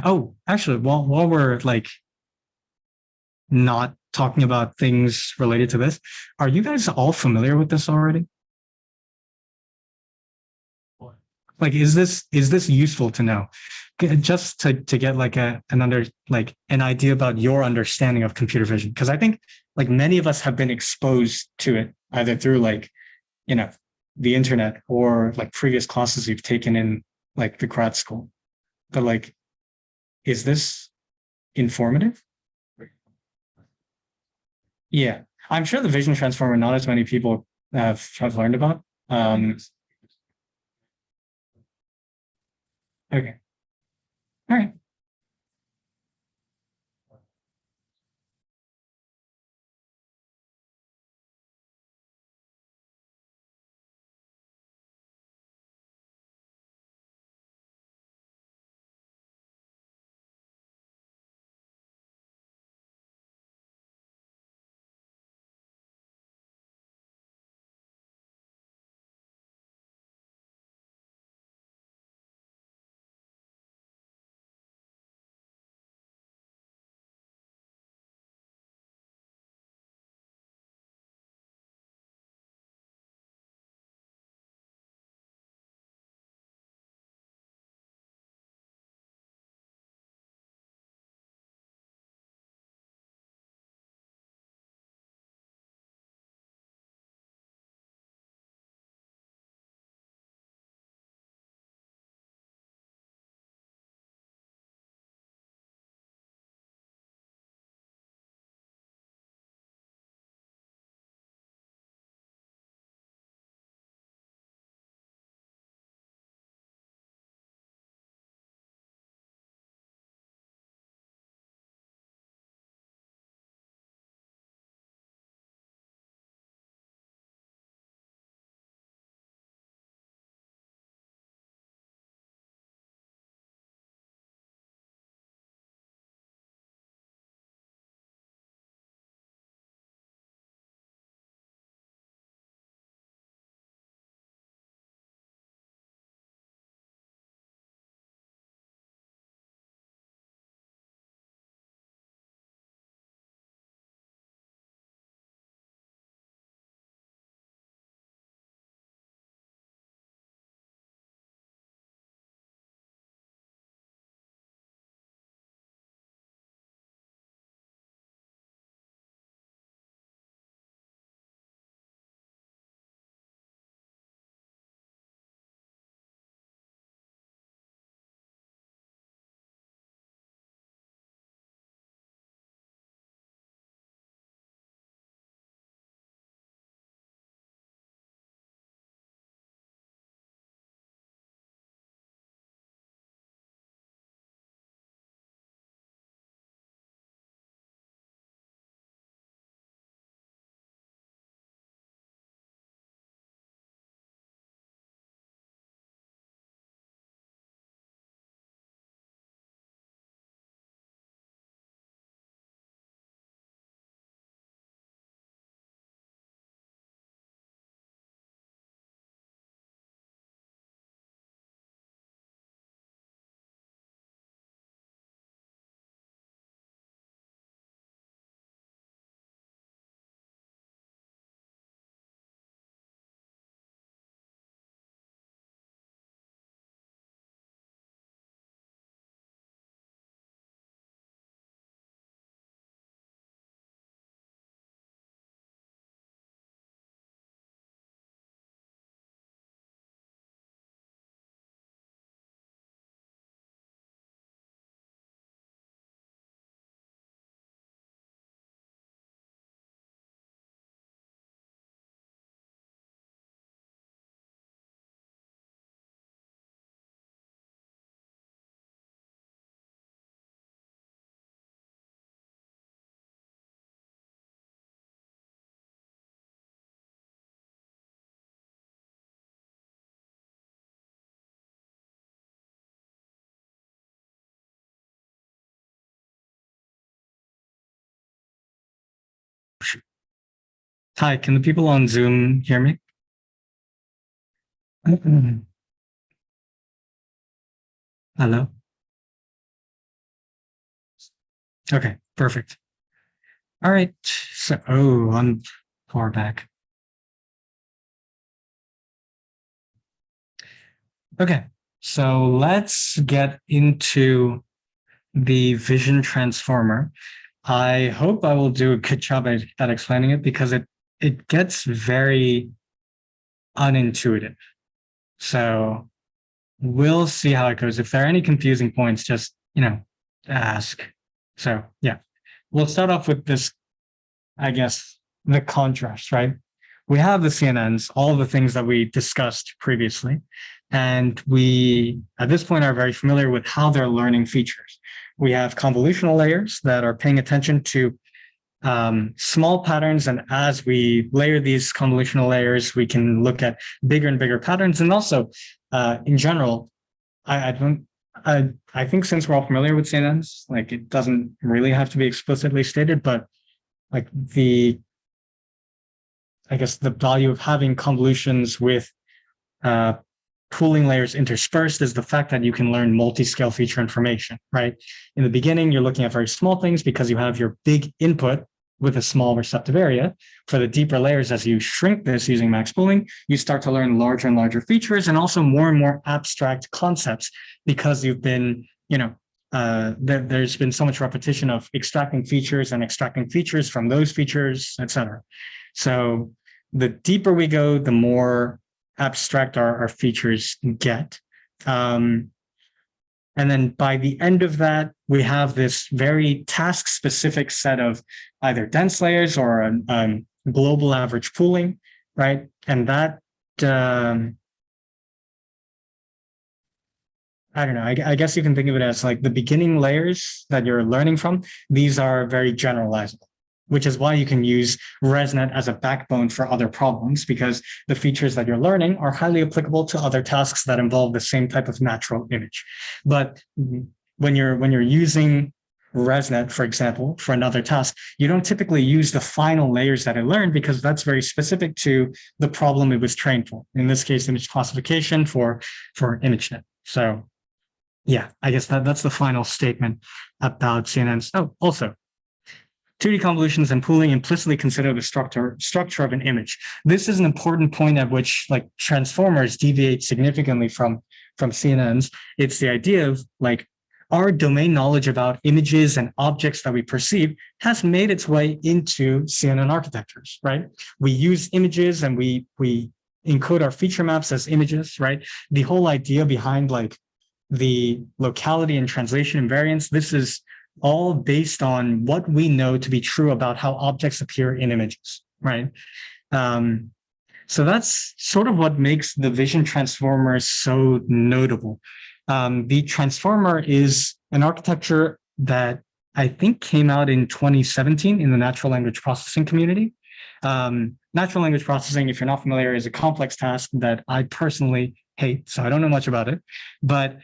Speaker 1: Oh, actually, while we're like not talking about things related to this, are you guys all familiar with this already? Like, is this useful to know? Just to get like an idea about your understanding of computer vision? Because I think like many of us have been exposed to it either through like, the internet or like previous classes you've taken in like the grad school. But like, is this informative? Yeah, I'm sure the vision transformer, not as many people have learned about. Okay. All right. Hi, can the people on Zoom hear me? Hello? Okay, perfect. All right. So, oh, I'm far back. Okay, so let's get into the vision transformer. I hope I will do a good job at explaining it because it gets very unintuitive. So we'll see how it goes. If there are any confusing points, just ask. So yeah, we'll start off with this, I guess, the contrast, right? We have the CNNs, all the things that we discussed previously, and we at this point are very familiar with how they're learning features. We have convolutional layers that are paying attention to small patterns, and as we layer these convolutional layers, we can look at bigger and bigger patterns. And also, in general, I don't. I think since we're all familiar with CNNs, like it doesn't really have to be explicitly stated, but like I guess the value of having convolutions with uh, pooling layers interspersed is the fact that you can learn multi-scale feature information, right? In the beginning, you're looking at very small things because you have your big input with a small receptive area. For the deeper layers, as you shrink this using max pooling, you start to learn larger and larger features and also more abstract concepts because you've been, there's been so much repetition of extracting features from those features, etc. So the deeper we go, the more abstract our features get. And then by the end of that, we have this very task specific set of either dense layers or global average pooling, right? And that, I don't know, I guess you can think of it as like the beginning layers that you're learning from. These are very generalizable, which is why you can use ResNet as a backbone for other problems, because the features that you're learning are highly applicable to other tasks that involve the same type of natural image. But when you're using ResNet, for example, for another task, you don't typically use the final layers that it learned because that's very specific to the problem it was trained for. In this case, image classification for ImageNet. So yeah, I guess that's the final statement about CNNs. Oh, also, 2D convolutions and pooling implicitly consider the structure of an image. This is an important point at which like transformers deviate significantly from CNNs. It's the idea of like our domain knowledge about images and objects that we perceive has made its way into CNN architectures, right? We use images and we encode our feature maps as images, right? The whole idea behind like the locality and translation invariance, this is all based on what we know to be true about how objects appear in images, right? So that's sort of what makes the vision transformer so notable. The transformer is an architecture that I think came out in 2017 in the natural language processing community. Natural language processing, if you're not familiar, is a complex task that I personally hate, so I don't know much about it. But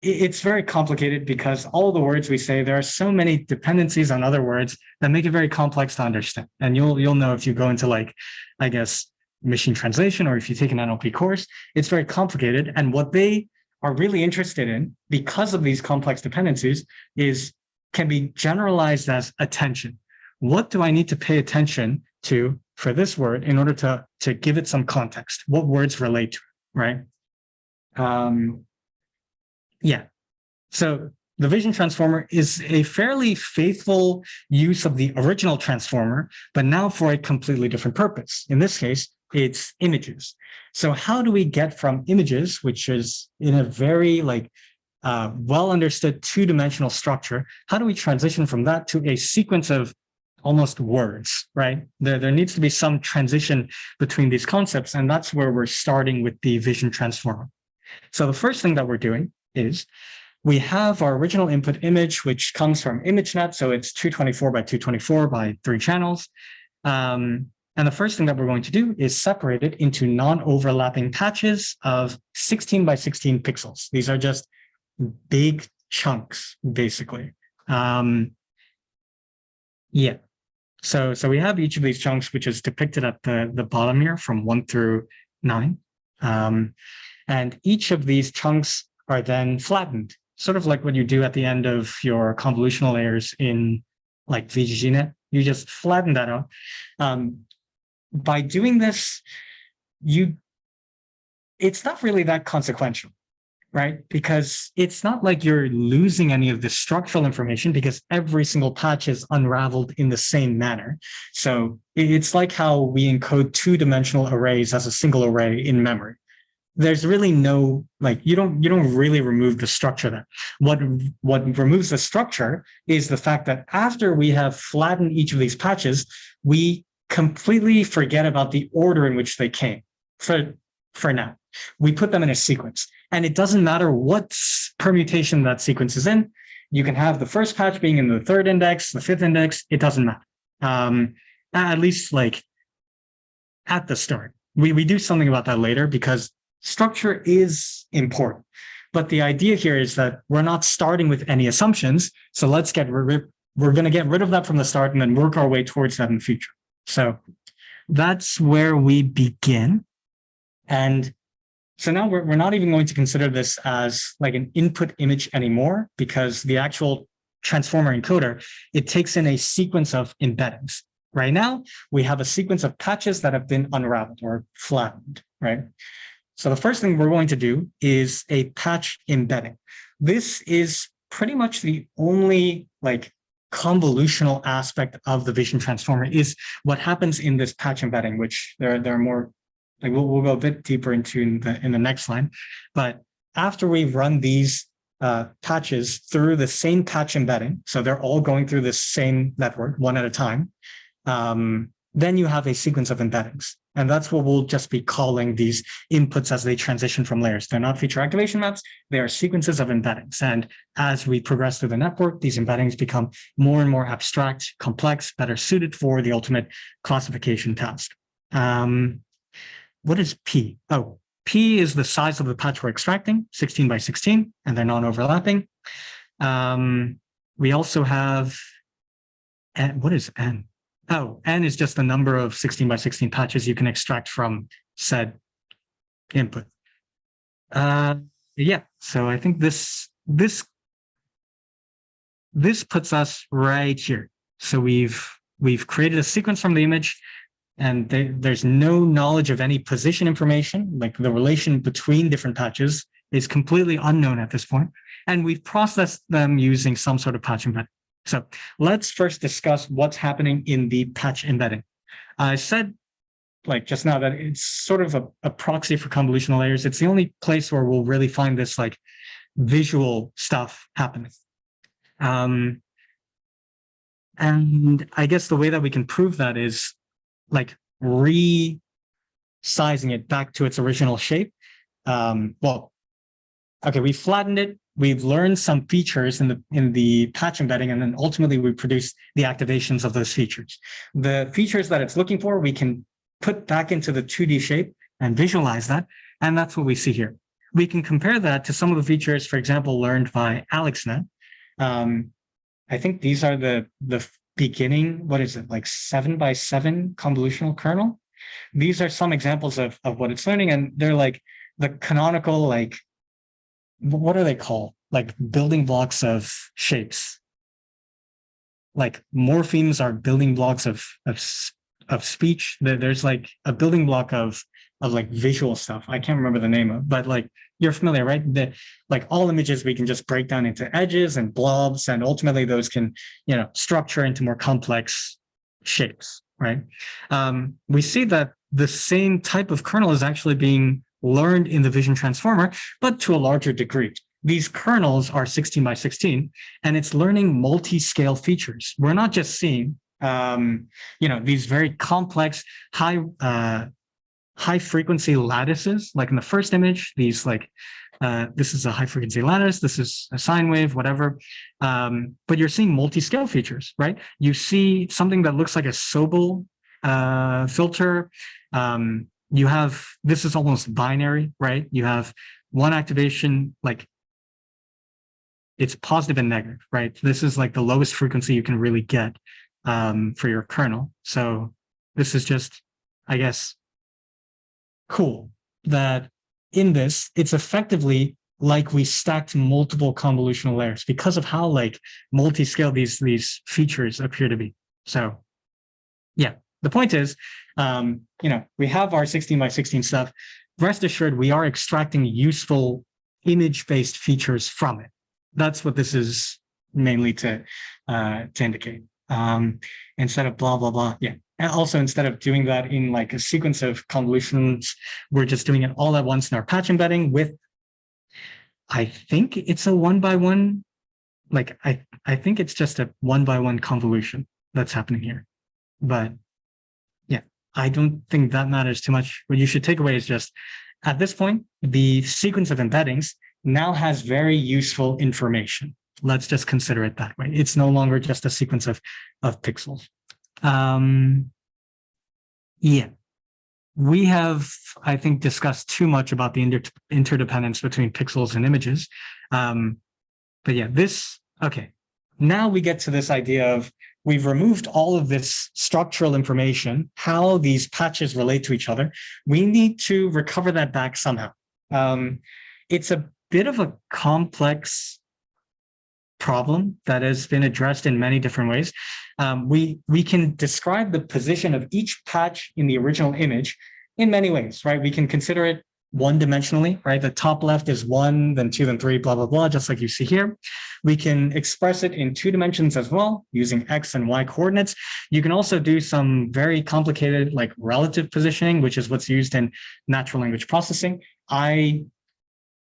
Speaker 1: it's very complicated because all the words we say, there are so many dependencies on other words that make it very complex to understand. And you'll know if you go into like, I guess, machine translation, or if you take an NLP course, it's very complicated. And what they are really interested in, because of these complex dependencies, can be generalized as attention. What do I need to pay attention to for this word in order to give it some context? What words relate to it, right? Yeah. So the vision transformer is a fairly faithful use of the original transformer, but now for a completely different purpose. In this case, it's images. So how do we get from images, which is in a very like well understood two-dimensional structure, how do we transition from that to a sequence of almost words, right? There needs to be some transition between these concepts, and that's where we're starting with the vision transformer. So the first thing that we're doing is we have our original input image, which comes from ImageNet. So it's 224 by 224 by 3 channels. And the first thing that we're going to do is separate it into non-overlapping patches of 16 by 16 pixels. These are just big chunks, basically. Yeah. So we have each of these chunks, which is depicted at the bottom here from 1 through 9. And each of these chunks are then flattened, sort of like what you do at the end of your convolutional layers in like VGGNet. You just flatten that out. By doing this, it's not really that consequential, right? Because it's not like you're losing any of the structural information because every single patch is unraveled in the same manner. So it's like how we encode two-dimensional arrays as a single array in memory. There's really no, like, you don't really remove the structure there. What removes the structure is the fact that after we have flattened each of these patches, we completely forget about the order in which they came for now. We put them in a sequence, and it doesn't matter what permutation that sequence is in. You can have the first patch being in the third index, the fifth index, it doesn't matter. At least like at the start. We do something about that later because structure is important. But the idea here is that we're not starting with any assumptions. So let's we're going to get rid of that from the start and then work our way towards that in the future. So that's where we begin. And so now we're not even going to consider this as like an input image anymore, because the actual transformer encoder, it takes in a sequence of embeddings. Right now, we have a sequence of patches that have been unraveled or flattened, right? So the first thing we're going to do is a patch embedding. This is pretty much the only like convolutional aspect of the vision transformer, is what happens in this patch embedding, which there are more, like we'll go a bit deeper into in the next line. But after we've run these patches through the same patch embedding, so they're all going through the same network one at a time, then you have a sequence of embeddings. And that's what we'll just be calling these inputs as they transition from layers. They're not feature activation maps, they are sequences of embeddings. And as we progress through the network, these embeddings become more and more abstract, complex, better suited for the ultimate classification task. What is P? Oh, P is the size of the patch we're extracting, 16 by 16, and they're non-overlapping. We also have, what is N? Oh, N is just the number of 16 by 16 patches you can extract from said input. Yeah, so I think this puts us right here. So we've created a sequence from the image, and there's no knowledge of any position information, like the relation between different patches is completely unknown at this point. And we've processed them using some sort of patch embedding. So let's first discuss what's happening in the patch embedding. I said, like just now, that it's sort of a proxy for convolutional layers. It's the only place where we'll really find this like visual stuff happening. And I guess the way that we can prove that is like resizing it back to its original shape. Well, okay, we flattened it. We've learned some features in the patch embedding, and then ultimately we produce the activations of those features. The features that it's looking for, we can put back into the 2D shape and visualize that, and that's what we see here. We can compare that to some of the features, for example, learned by AlexNet. I think these are the beginning, what is it, like 7 by 7 convolutional kernel. These are some examples of what it's learning, and they're like the canonical, like, what are they called? Like building blocks of shapes. Like morphemes are building blocks of speech. There's like a building block of like visual stuff. I can't remember the name of, but like you're familiar, right? Like all images we can just break down into edges and blobs, and ultimately those can, structure into more complex shapes, right? We see that the same type of kernel is actually being learned in the vision transformer, but to a larger degree. These kernels are 16 by 16, and it's learning multi-scale features. We're not just seeing, these very complex, high frequency lattices. Like in the first image, these this is a high frequency lattice, this is a sine wave, whatever. But you're seeing multi-scale features, right? You see something that looks like a Sobel filter. You have, this is almost binary, right? You have one activation, like it's positive and negative, right? This is like the lowest frequency you can really get for your kernel. So this is just, I guess, cool that in this, it's effectively like we stacked multiple convolutional layers because of how like multi-scale these features appear to be. So yeah, the point is, we have our 16 by 16 stuff. Rest assured, we are extracting useful image-based features from it. That's what this is mainly to indicate. Instead of blah, blah, blah. Yeah. And also, instead of doing that in like a sequence of convolutions, we're just doing it all at once in our patch embedding with, I think it's a one by one, like I think it's just a one by one convolution that's happening here. But yeah, I don't think that matters too much. What you should take away is just at this point, the sequence of embeddings now has very useful information. Let's just consider it that way. It's no longer just a sequence of pixels. Yeah, we have, I think, discussed too much about the interdependence between pixels and images. But yeah, okay. Now we get to this idea of we've removed all of this structural information, how these patches relate to each other. We need to recover that back somehow. It's a bit of a complex problem that has been addressed in many different ways. We can describe the position of each patch in the original image in many ways, right? We can consider it one-dimensionally, right? The top left is 1, then 2, then 3, blah, blah, blah, just like you see here. We can express it in 2 dimensions as well, using X and Y coordinates. You can also do some very complicated, like relative positioning, which is what's used in natural language processing. I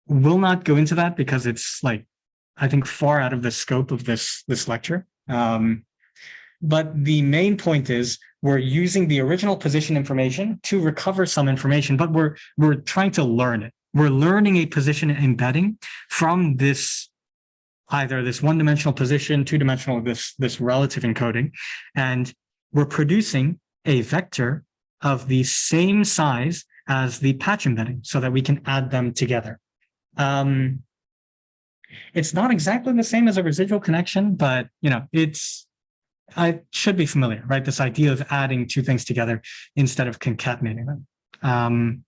Speaker 1: will not go into that because it's like, I think, far out of the scope of this lecture. But the main point is we're using the original position information to recover some information, but we're trying to learn it. We're learning a position embedding from this, either this one-dimensional position, two-dimensional, this relative encoding, and we're producing a vector of the same size as the patch embedding so that we can add them together. It's not exactly the same as a residual connection, but I should be familiar, right? This idea of adding two things together instead of concatenating them.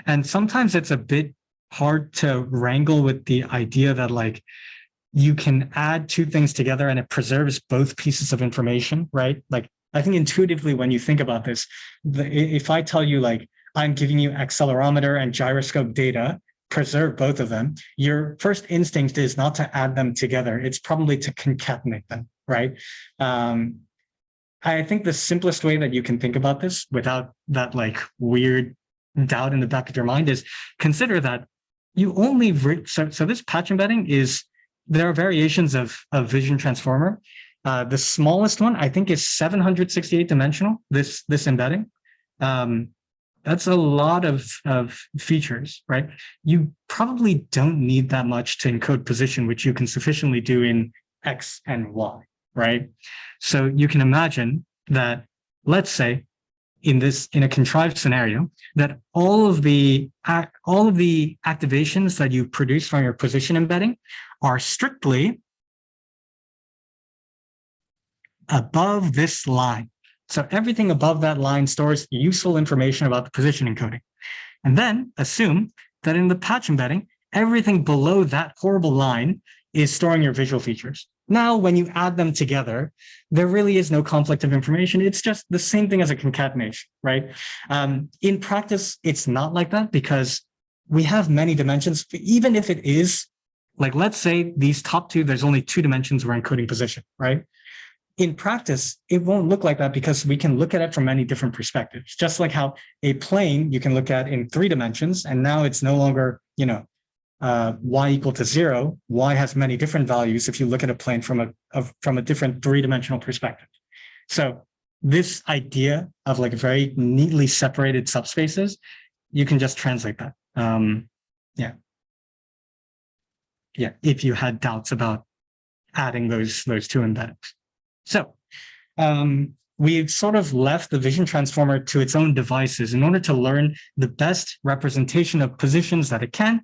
Speaker 1: And sometimes it's a bit hard to wrangle with the idea that like you can add two things together and it preserves both pieces of information, right? Like I think intuitively when you think about this, if I tell you like I'm giving you accelerometer and gyroscope data, preserve both of them, your first instinct is not to add them together. It's probably to concatenate them, right? I think the simplest way that you can think about this without that like weird doubt in the back of your mind is consider that you only, so this patch embedding is, there are variations of Vision Transformer. The smallest one, I think, is 768 dimensional, this embedding. That's a lot of features, right? You probably don't need that much to encode position, which you can sufficiently do in X and Y, right? So you can imagine that, let's say, in a contrived scenario, that all of the activations that you produce from your position embedding are strictly above this line. So everything above that line stores useful information about the position encoding. And then assume that in the patch embedding, everything below that horrible line is storing your visual features. Now, when you add them together, there really is no conflict of information. It's just the same thing as a concatenation, right? In practice, it's not like that because we have many dimensions. Even if it is, like, let's say these top two, there's only 2 dimensions we're encoding position, right? In practice, it won't look like that because we can look at it from many different perspectives. Just like how a plane you can look at in 3 dimensions, and now it's no longer, y equal to 0. Y has many different values if you look at a plane from a different 3-dimensional perspective. So this idea of like very neatly separated subspaces, you can just translate that. Yeah. If you had doubts about adding those 2 embeddings. So we've sort of left the Vision Transformer to its own devices in order to learn the best representation of positions that it can.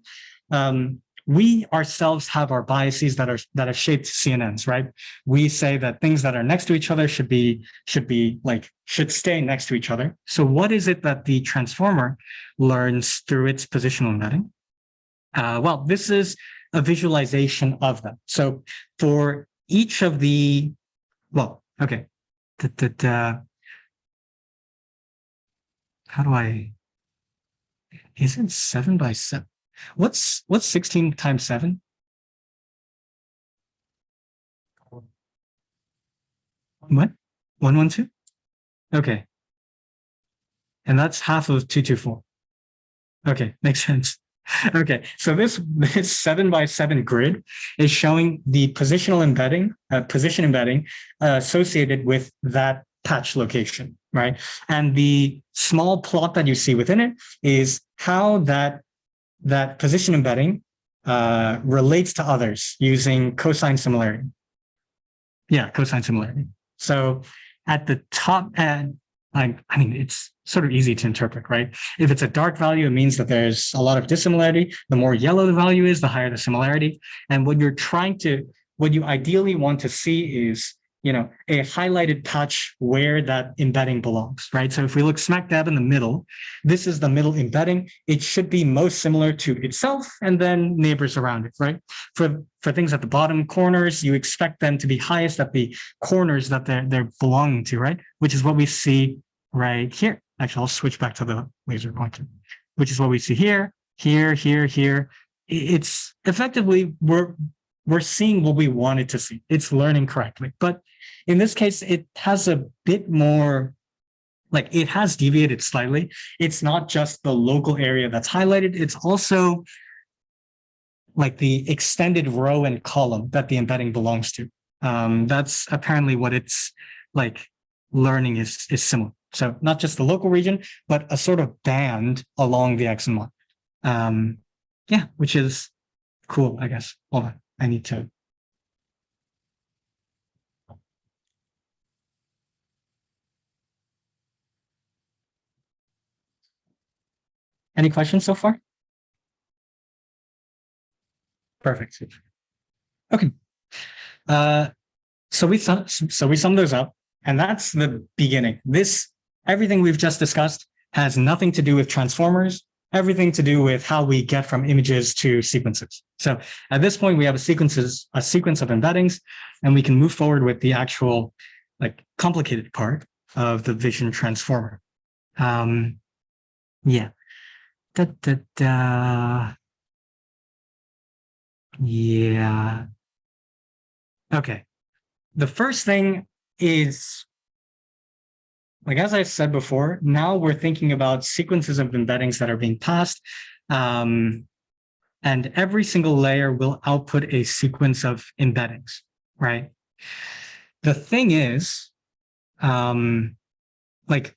Speaker 1: we ourselves have our biases that have shaped CNNs, right? We say that things that are next to each other should stay next to each other. So what is it that the transformer learns through its positional embedding? Well, this is a visualization of them. So for each of the, well, okay, how do I, is it 7 by 7? What's 16 times 7? 112? Okay. And that's half of 224. Okay, makes sense. Okay, so this 7 by 7 grid is showing the positional embedding, position embedding associated with that patch location, right? And the small plot that you see within it is how that position embedding relates to others using cosine similarity. Yeah, cosine similarity. So at the top end, I mean, it's sort of easy to interpret, right? If it's a dark value, it means that there's a lot of dissimilarity. The more yellow the value is, the higher the similarity. And what you ideally want to see is, a highlighted patch where that embedding belongs, right? So if we look smack dab in the middle, this is the middle embedding. It should be most similar to itself and then neighbors around it, right? For things at the bottom corners, you expect them to be highest at the corners that they're belonging to, right? Which is what we see right here. Actually, I'll switch back to the laser pointer, which is what we see here, here, here, here. It's effectively, we're seeing what we wanted to see. It's learning correctly. But in this case, it has a bit more, like it has deviated slightly. It's not just the local area that's highlighted. It's also like the extended row and column that the embedding belongs to. That's apparently what it's like learning is similar. So not just the local region, but a sort of band along the X and Y. Yeah, which is cool, I guess. Hold on, I need to. Any questions so far? Perfect. Okay. So we sum those up, and that's the beginning. Everything we've just discussed has nothing to do with transformers, everything to do with how we get from images to sequences. So at this point, we have a sequence of embeddings, and we can move forward with the actual like complicated part of the vision transformer. Yeah. Yeah. Okay. The first thing is, like, as I said before, now we're thinking about sequences of embeddings that are being passed. And every single layer will output a sequence of embeddings, right? The thing is, like,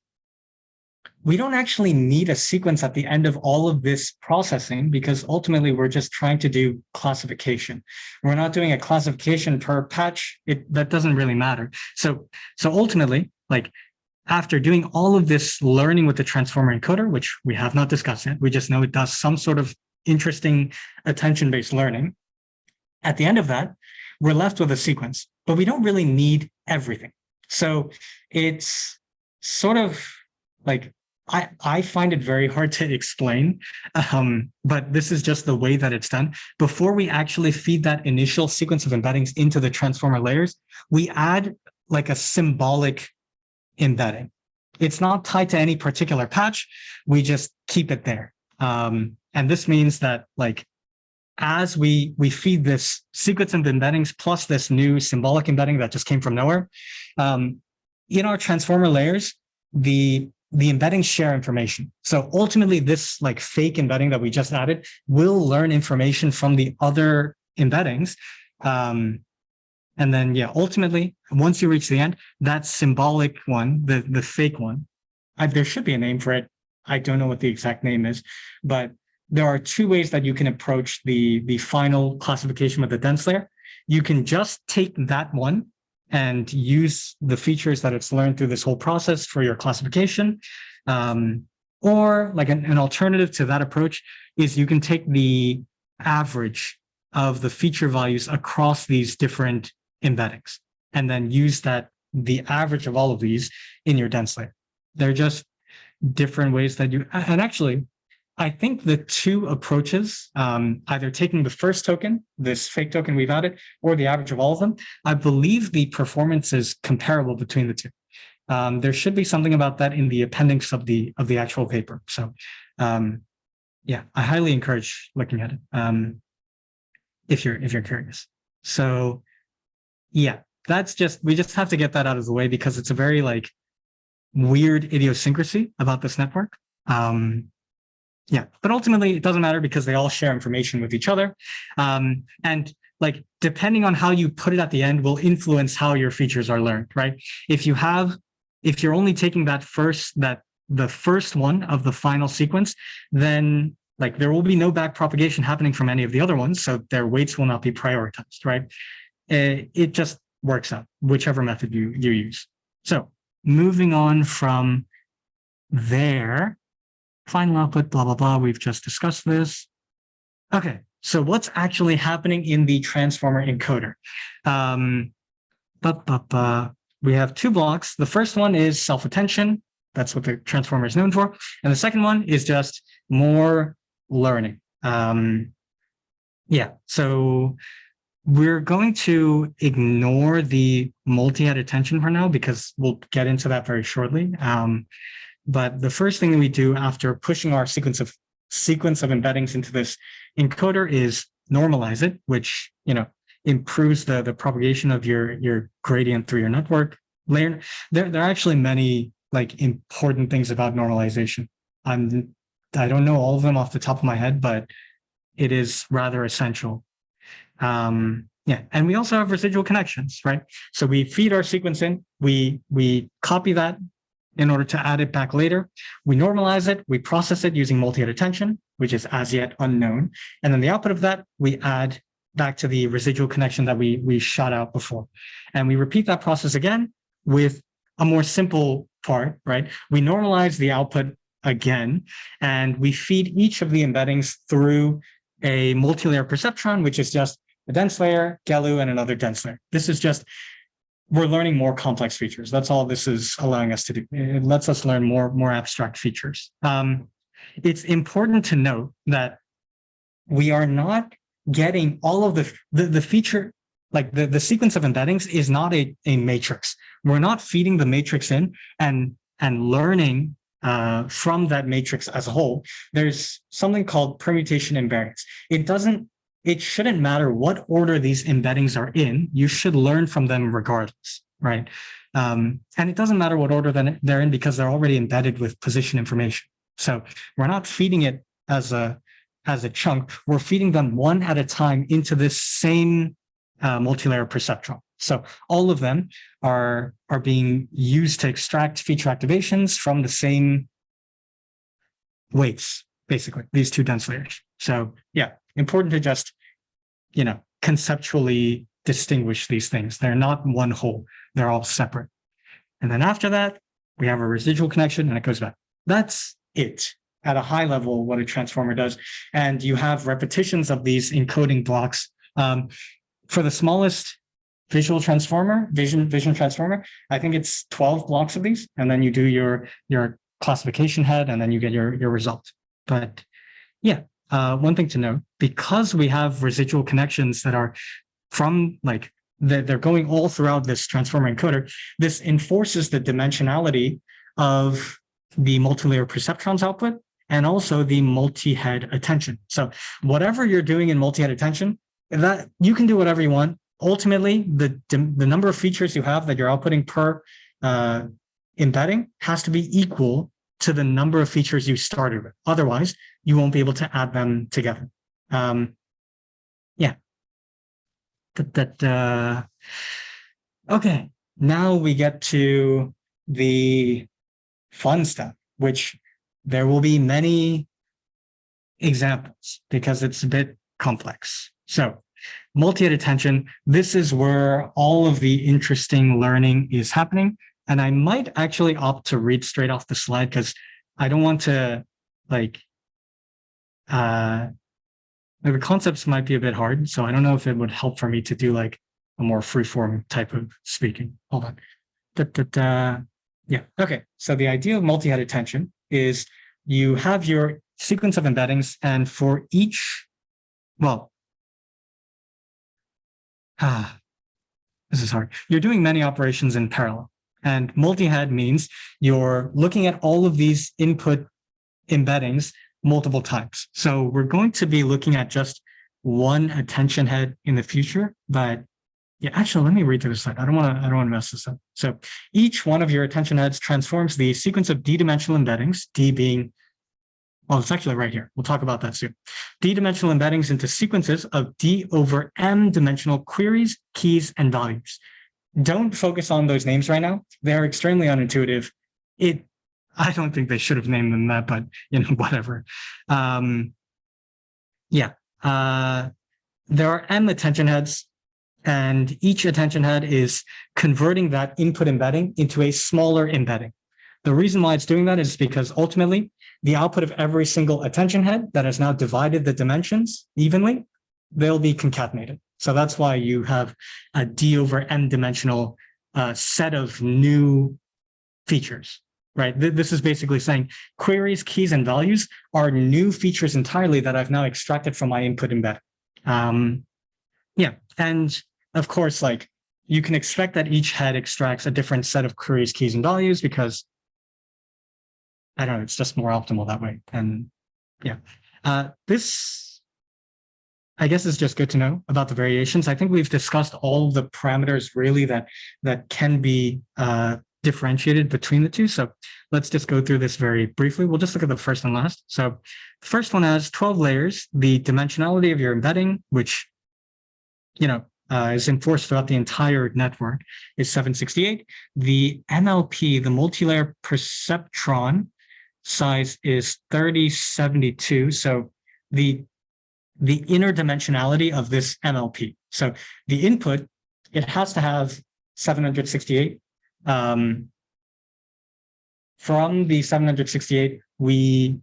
Speaker 1: we don't actually need a sequence at the end of all of this processing because ultimately we're just trying to do classification. We're not doing a classification per patch. That doesn't really matter. So ultimately, like after doing all of this learning with the transformer encoder, which we have not discussed yet, we just know it does some sort of interesting attention-based learning. At the end of that, we're left with a sequence, but we don't really need everything. So it's sort of like, I find it very hard to explain, but this is just the way that it's done. Before we actually feed that initial sequence of embeddings into the transformer layers, we add like a symbolic embedding. It's not tied to any particular patch. We just keep it there. And this means that like, as we feed this sequence of embeddings plus this new symbolic embedding that just came from nowhere, in our transformer layers, the embeddings share information. So ultimately, this like fake embedding that we just added will learn information from the other embeddings. And then, yeah, ultimately, once you reach the end, that symbolic one, the fake one, there should be a name for it. I don't know what the exact name is, but there are two ways that you can approach the final classification with the dense layer. You can just take that one and use the features that it's learned through this whole process for your classification. Or like an alternative to that approach is you can take the average of the feature values across these different embeddings, and then use the average of all of these in your dense layer. They're just different ways that and actually, I think the two approaches, either taking the first token, this fake token we've added, or the average of all of them, I believe the performance is comparable between the two. There should be something about that in the appendix of the actual paper. So, yeah, I highly encourage looking at it if you're curious. So, yeah, we just have to get that out of the way because it's a very like weird idiosyncrasy about this network. Yeah, but ultimately it doesn't matter because they all share information with each other. And like, depending on how you put it at the end will influence how your features are learned, right? If you're only taking the first one of the final sequence, then like there will be no back propagation happening from any of the other ones. So their weights will not be prioritized, right? It just works out, whichever method you use. So moving on from there, final output, blah, blah, blah. We've just discussed this. Okay, so what's actually happening in the transformer encoder? We have two blocks. The first one is self-attention. That's what the transformer is known for. And the second one is just more learning. Yeah, so we're going to ignore the multi-head attention for now because we'll get into that very shortly. But the first thing that we do after pushing our sequence of embeddings into this encoder is normalize it, which improves the propagation of your gradient through your network layer. There are actually many like important things about normalization. I don't know all of them off the top of my head, but it is rather essential. Yeah, and we also have residual connections, right? So we feed our sequence in, we copy that in order to add it back later. We normalize it, we process it using multi-head attention, which is as yet unknown. And then the output of that, we add back to the residual connection that we shot out before. And we repeat that process again with a more simple part, right? We normalize the output again, and we feed each of the embeddings through a multi-layer perceptron, which is just a dense layer, GELU, and another dense layer. This is just, we're learning more complex features. That's all this is allowing us to do. It lets us learn more abstract features. It's important to note that we are not getting all of the feature, like the sequence of embeddings is not a matrix. We're not feeding the matrix in and learning from that matrix as a whole. There's something called permutation invariance. It shouldn't matter what order these embeddings are in. You should learn from them regardless, right? And it doesn't matter what order they're in because they're already embedded with position information. So we're not feeding it as a chunk. We're feeding them one at a time into this same multi-layer perceptron. So all of them are being used to extract feature activations from the same weights, basically, these two dense layers. So yeah, important to just, conceptually distinguish these things. They're not one whole. They're all separate. And then after that, we have a residual connection and it goes back. That's it at a high level, what a transformer does. And you have repetitions of these encoding blocks. For the smallest vision transformer, I think it's 12 blocks of these. And then you do your classification head and then you get your result. But yeah, one thing to note, because we have residual connections that are from like, they're going all throughout this transformer encoder, this enforces the dimensionality of the multi-layer perceptrons output and also the multi-head attention. So whatever you're doing in multi-head attention, that you can do whatever you want. Ultimately, the number of features you have that you're outputting per embedding has to be equal to the number of features you started with. Otherwise, you won't be able to add them together. Yeah. Okay, now we get to the fun stuff, which there will be many examples because it's a bit complex. So multi-head attention, this is where all of the interesting learning is happening. And I might actually opt to read straight off the slide because I don't want to Like the concepts might be a bit hard, so I don't know if it would help for me to do like a more free-form type of speaking. Hold on. Da, da, da. Yeah. Okay. So the idea of multi-head attention is you have your sequence of embeddings, and for each, well, this is hard. You're doing many operations in parallel. And multi-head means you're looking at all of these input embeddings multiple times. So we're going to be looking at just one attention head in the future, but yeah, actually, let me read through the slide. I don't want to mess this up. So each one of your attention heads transforms the sequence of d-dimensional embeddings, d being, well, it's actually right here. We'll talk about that soon. D-dimensional embeddings into sequences of d over m dimensional queries, keys, and values. Don't focus on those names right now. They're extremely unintuitive. I don't think they should have named them that, but whatever. There are m attention heads, and each attention head is converting that input embedding into a smaller embedding. The reason why it's doing that is because ultimately the output of every single attention head that has now divided the dimensions evenly, they'll be concatenated. So that's why you have a d over m dimensional set of new features, right? This is basically saying queries, keys, and values are new features entirely that I've now extracted from my input embedding. And of course, like you can expect that each head extracts a different set of queries, keys, and values because I don't know, it's just more optimal that way. And this, I guess, is just good to know about the variations. I think we've discussed all the parameters really that can be differentiated between the two. So let's just go through this very briefly. We'll just look at the first and last. So the first one has 12 layers. The dimensionality of your embedding, which is enforced throughout the entire network, is 768. The MLP, the multi-layer perceptron size, is 3072. So the inner dimensionality of this MLP. So the input, it has to have 768. From the 768, we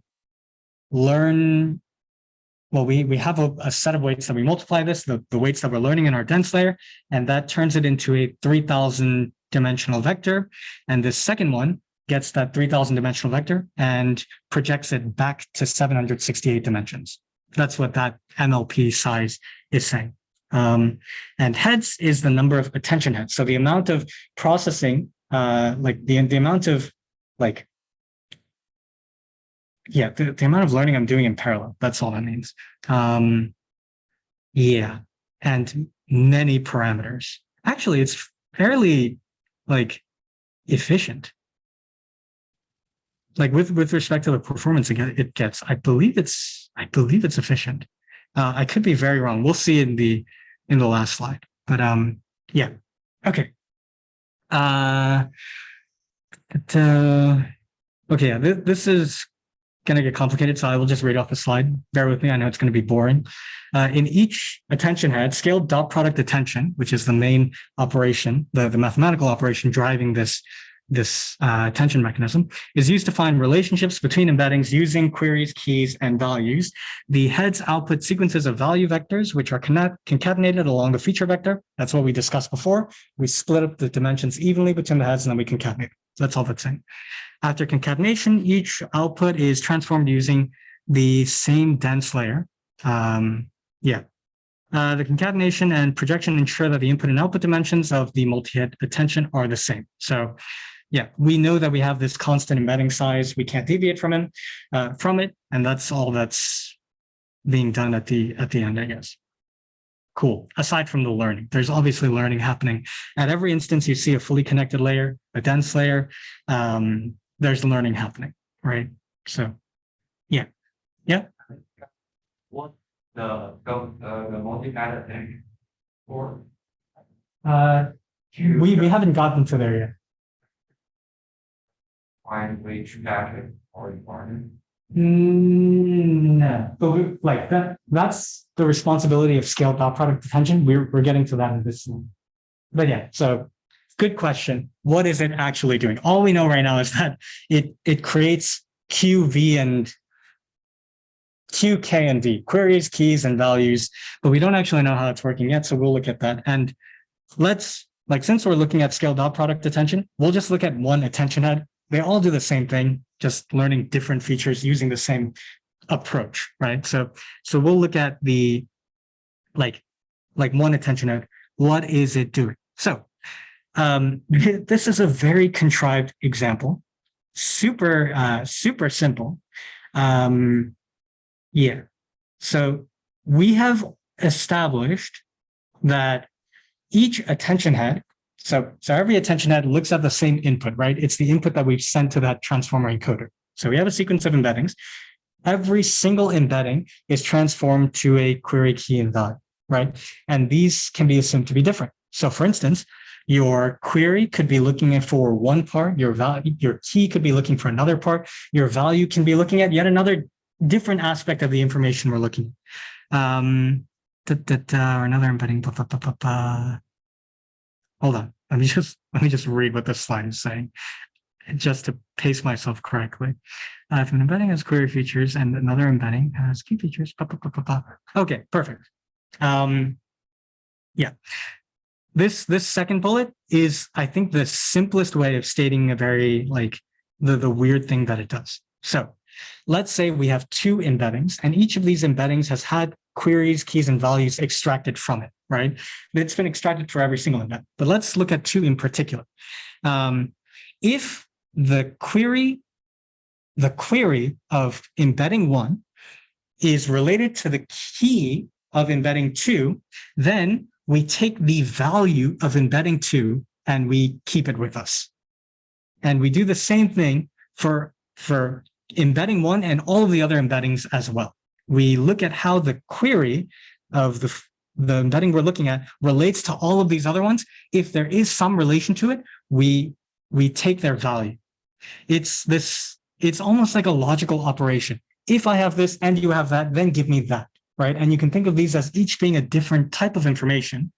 Speaker 1: learn. Well, we have a set of weights that we multiply this, the weights that we're learning in our dense layer, and that turns it into a 3000 dimensional vector. And this second one gets that 3000 dimensional vector and projects it back to 768 dimensions. That's what that MLP size is saying. And heads is the number of attention heads. So the amount of processing, the amount of the amount of learning I'm doing in parallel. That's all that means. And many parameters. Actually, it's fairly efficient. With respect to the performance it gets, I believe it's efficient. I could be very wrong. We'll see in the last slide. But okay. This is going to get complicated, so I will just read off the slide. Bear with me. I know it's going to be boring. In each attention head, scaled dot product attention, which is the main operation, the mathematical operation driving this attention mechanism, is used to find relationships between embeddings using queries, keys, and values. The heads output sequences of value vectors, which are concatenated along the feature vector. That's what we discussed before. We split up the dimensions evenly between the heads, and then we concatenate. That's all that's saying. After concatenation, each output is transformed using the same dense layer. The concatenation and projection ensure that the input and output dimensions of the multi-head attention are the same. So we know that we have this constant embedding size. We can't deviate from it, and that's all that's being done at the end, I guess. Cool. Aside from the learning, there's obviously learning happening. At every instance, you see a fully connected layer, a dense layer. There's learning happening, right? So, yeah.
Speaker 2: What the multi-head thing for?
Speaker 1: We haven't gotten to there yet.
Speaker 2: Find way to back it or important.
Speaker 1: No, but that's the responsibility of scaled dot product attention. We're getting to that in this one. But so good question. What is it actually doing? All we know right now is that it creates Q, V, and Q, K, and V, queries, keys, and values, but we don't actually know how it's working yet. So we'll look at that. And since we're looking at scale dot product attention, we'll just look at one attention head. They all do the same thing, just learning different features using the same approach, right? So we'll look at the like one attention head. What is it doing? So this is a very contrived example, super simple. Yeah. So we have established that each attention head, so every attention head looks at the same input, right? It's the input that we've sent to that transformer encoder. So we have a sequence of embeddings. Every single embedding is transformed to a query key and value, right? And these can be assumed to be different. So for instance, your query could be looking at for one part, your key could be looking for another part, your value can be looking at yet another different aspect of the information we're looking at. Or another embedding. Hold on. Let me just read what this slide is saying, just to pace myself correctly. If an embedding has query features and another embedding has key features. Okay, perfect. Yeah. This second bullet is, I think, the simplest way of stating a very the weird thing that it does. So let's say we have two embeddings, and each of these embeddings has had queries, keys, and values extracted from it, right? It's been extracted for every single embedding. But let's look at two in particular. If the query of embedding 1 is related to the key of embedding 2, then we take the value of embedding 2 and we keep it with us. And we do the same thing for embedding 1 and all of the other embeddings as well. We look at how the query of the embedding we're looking at relates to all of these other ones. If there is some relation to it, we take their value. It's almost like a logical operation. If I have this and you have that, then give me that, right? And you can think of these as each being a different type of information.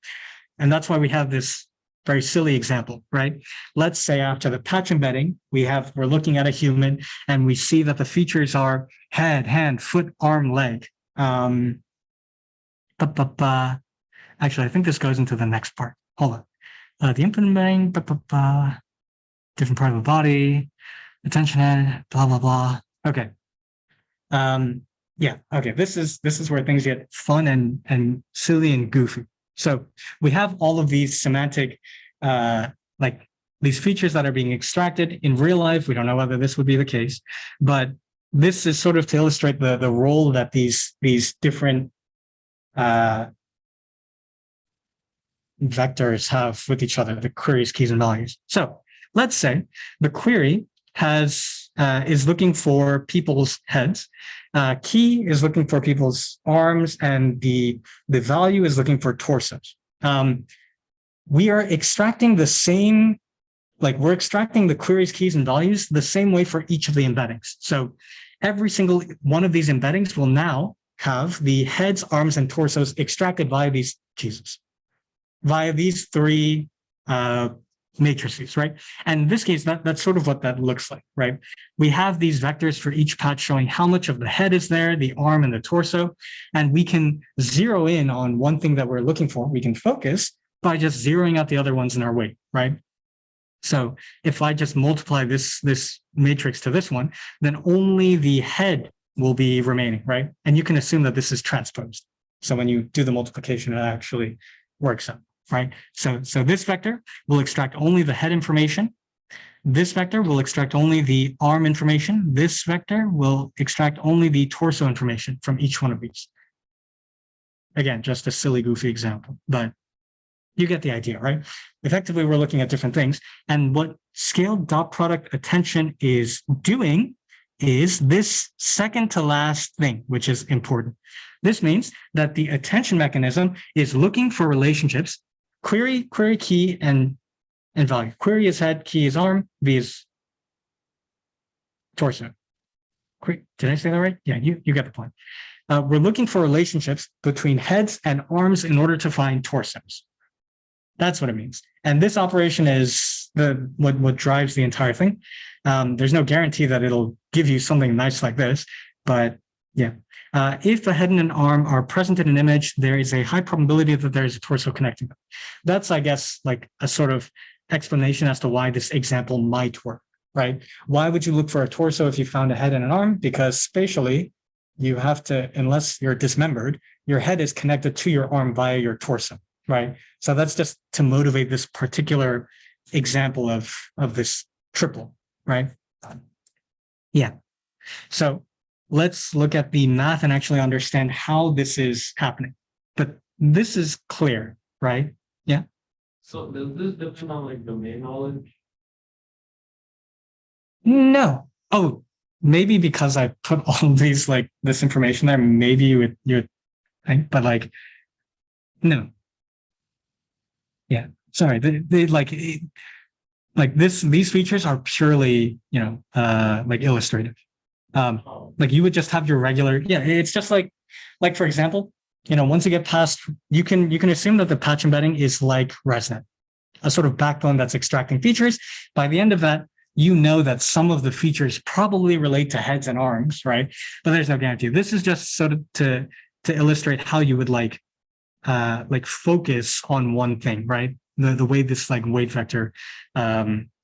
Speaker 1: And that's why we have this very silly example, right? Let's say after the patch embedding, we're looking at a human and we see that the features are head, hand, foot, arm, leg. Actually, I think this goes into the next part. Hold on. The input embedding, different part of the body, attention head, blah, blah, blah. Okay. Yeah, okay. This is where things get fun and silly and goofy. So we have all of these semantic, these features that are being extracted. In real life, we don't know whether this would be the case, but this is sort of to illustrate the role that these different vectors have with each other, the queries, keys, and values. So let's say the query is looking for people's heads. Key is looking for people's arms, and the value is looking for torsos. We are extracting the same, we're extracting the queries, keys, and values the same way for each of the embeddings. So every single one of these embeddings will now have the heads, arms, and torsos extracted via these keys, via these three matrices, right? And in this case, that's sort of what that looks like, right? We have these vectors for each patch showing how much of the head is there, the arm, and the torso, and we can zero in on one thing that we're looking for. We can focus by just zeroing out the other ones in our weight, right? So if I just multiply this matrix to this one, then only the head will be remaining, right? And you can assume that this is transposed. So when you do the multiplication, it actually works out. Right. So this vector will extract only the head information. This vector will extract only the arm information. This vector will extract only the torso information from each one of these. Again, just a silly, goofy example, but you get the idea, right? Effectively, we're looking at different things. And what scaled dot product attention is doing is this second to last thing, which is important. This means that the attention mechanism is looking for relationships. Query, key, and value. Query is head, key is arm, V is torso. Did I say that right? Yeah, you get the point. We're looking for relationships between heads and arms in order to find torsos. That's what it means. And this operation is what drives the entire thing. There's no guarantee that it'll give you something nice like this, but Yeah. If a head and an arm are present in an image, there is a high probability that there is a torso connecting them. That's, I guess, like a sort of explanation as to why this example might work, right? Why would you look for a torso if you found a head and an arm? Because spatially, you have to, unless you're dismembered, your head is connected to your arm via your torso, right? So that's just to motivate this particular example of this triple, right? Yeah. So let's look at the math and actually understand how this is happening. But this is clear, right? Yeah.
Speaker 2: So does this depend on like domain knowledge?
Speaker 1: No. Oh, maybe because I put all these like this information there, maybe you would think, but like, no. Yeah. Sorry. They like this, these features are purely, like illustrative. Like you would just have your regular, yeah, it's just like for example, once you get past, you can assume that the patch embedding is like ResNet, a sort of backbone that's extracting features. By the end of that, you know that some of the features probably relate to heads and arms, right? But there's no guarantee. This is just sort of to illustrate how you would like focus on one thing, right? The way this like weight vector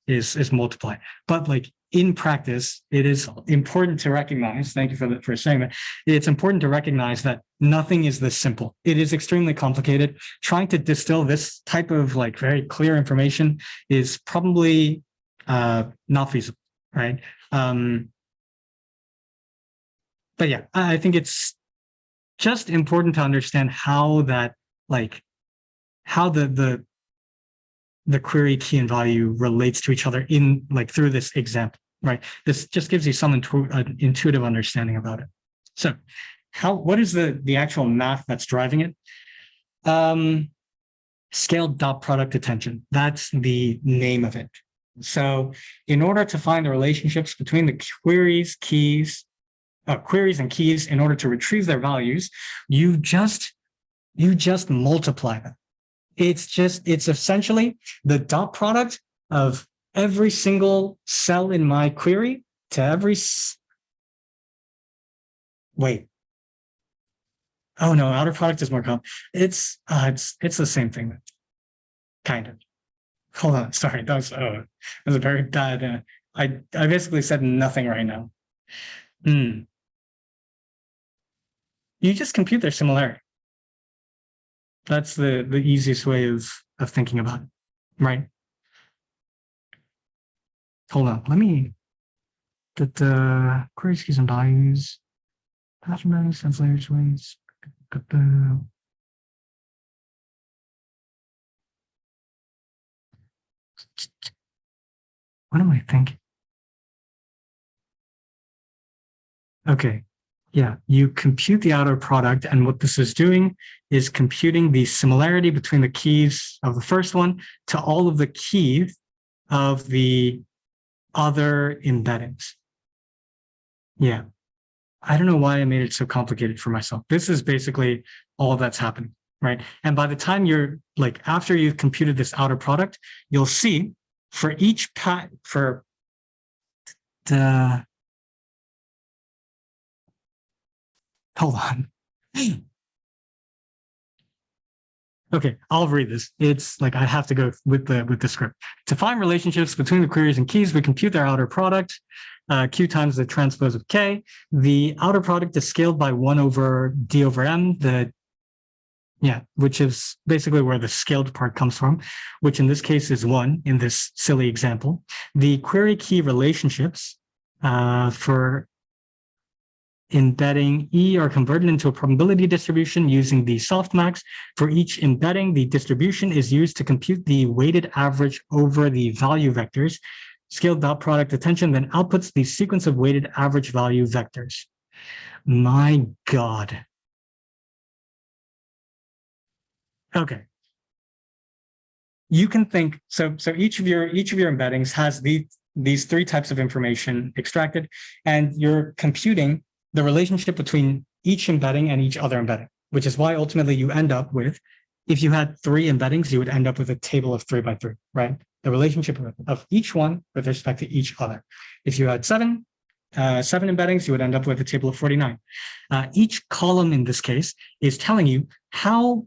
Speaker 1: is multiplied. But like in practice, it is important to recognize, thank you for saying that. It's important to recognize that nothing is this simple. It is extremely complicated. Trying to distill this type of like very clear information is probably not feasible, right? But yeah, I think it's just important to understand how that like how the query key and value relates to each other in like through this example, right? This just gives you some intuitive understanding about it. So what is the actual math that's driving it? Scaled dot product attention. That's the name of it. So in order to find the relationships between the queries and keys in order to retrieve their values, you just multiply them. It's essentially the dot product of every single cell in my query to every wait. Oh no, outer product is more common. It's the same thing, kind of. Hold on, sorry, that was a very bad. I basically said nothing right now. You just compute their similarity. That's the easiest way of thinking about it, right? Hold on, let me get the query keys and values, pattern values, sense layers, ways. What am I thinking? Okay, yeah, you compute the outer product, and what this is doing is computing the similarity between the keys of the first one to all of the keys of the other embeddings. Yeah, I don't know why I made it so complicated for myself. This is basically all that's happening, right? And by the time you're like, after you've computed this outer product, you'll see for each for the, hold on. Okay, I'll read this. It's like I have to go with the script. To find relationships between the queries and keys, we compute their outer product, Q times the transpose of K. The outer product is scaled by 1 over D over M, which is basically where the scaled part comes from, which in this case is 1 in this silly example. The query key relationships for embedding E are converted into a probability distribution using the softmax. For each embedding, the distribution is used to compute the weighted average over the value vectors. Scaled dot product attention then outputs the sequence of weighted average value vectors. My God. Okay. You can think so each of your embeddings has these 3 types of information extracted, and you're computing the relationship between each embedding and each other embedding, which is why ultimately you end up with, if you had 3 embeddings, you would end up with a table of 3 by 3, right? The relationship of each one with respect to each other. If you had 7, seven embeddings, you would end up with a table of 49. Each column in this case is telling you how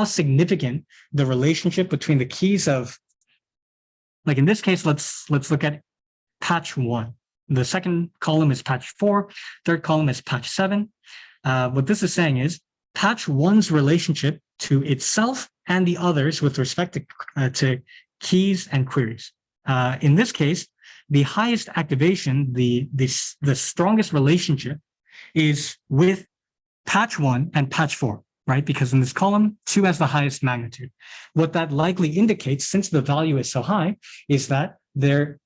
Speaker 1: significant the relationship between the keys of, like in this case, let's look at patch 1. The second column is patch 4. Third column is patch 7. What this is saying is patch 1's relationship to itself and the others with respect to keys and queries. In this case, the highest activation, the strongest relationship is with patch 1 and patch 4, right? Because in this column, 2 has the highest magnitude. What that likely indicates, since the value is so high, is that the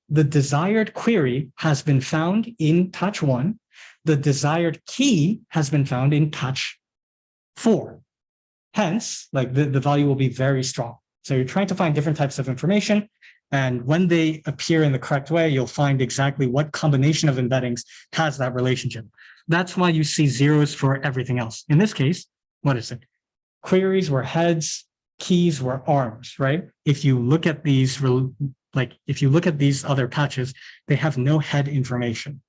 Speaker 1: desired query has been found in patch 1. The desired key has been found in patch 4. Hence, like the value will be very strong. So you're trying to find different types of information. And when they appear in the correct way, you'll find exactly what combination of embeddings has that relationship. That's why you see zeros for everything else. In this case, what is it? Queries were heads, keys were arms, right? If you look at these, if you look at these other patches, they have no head information.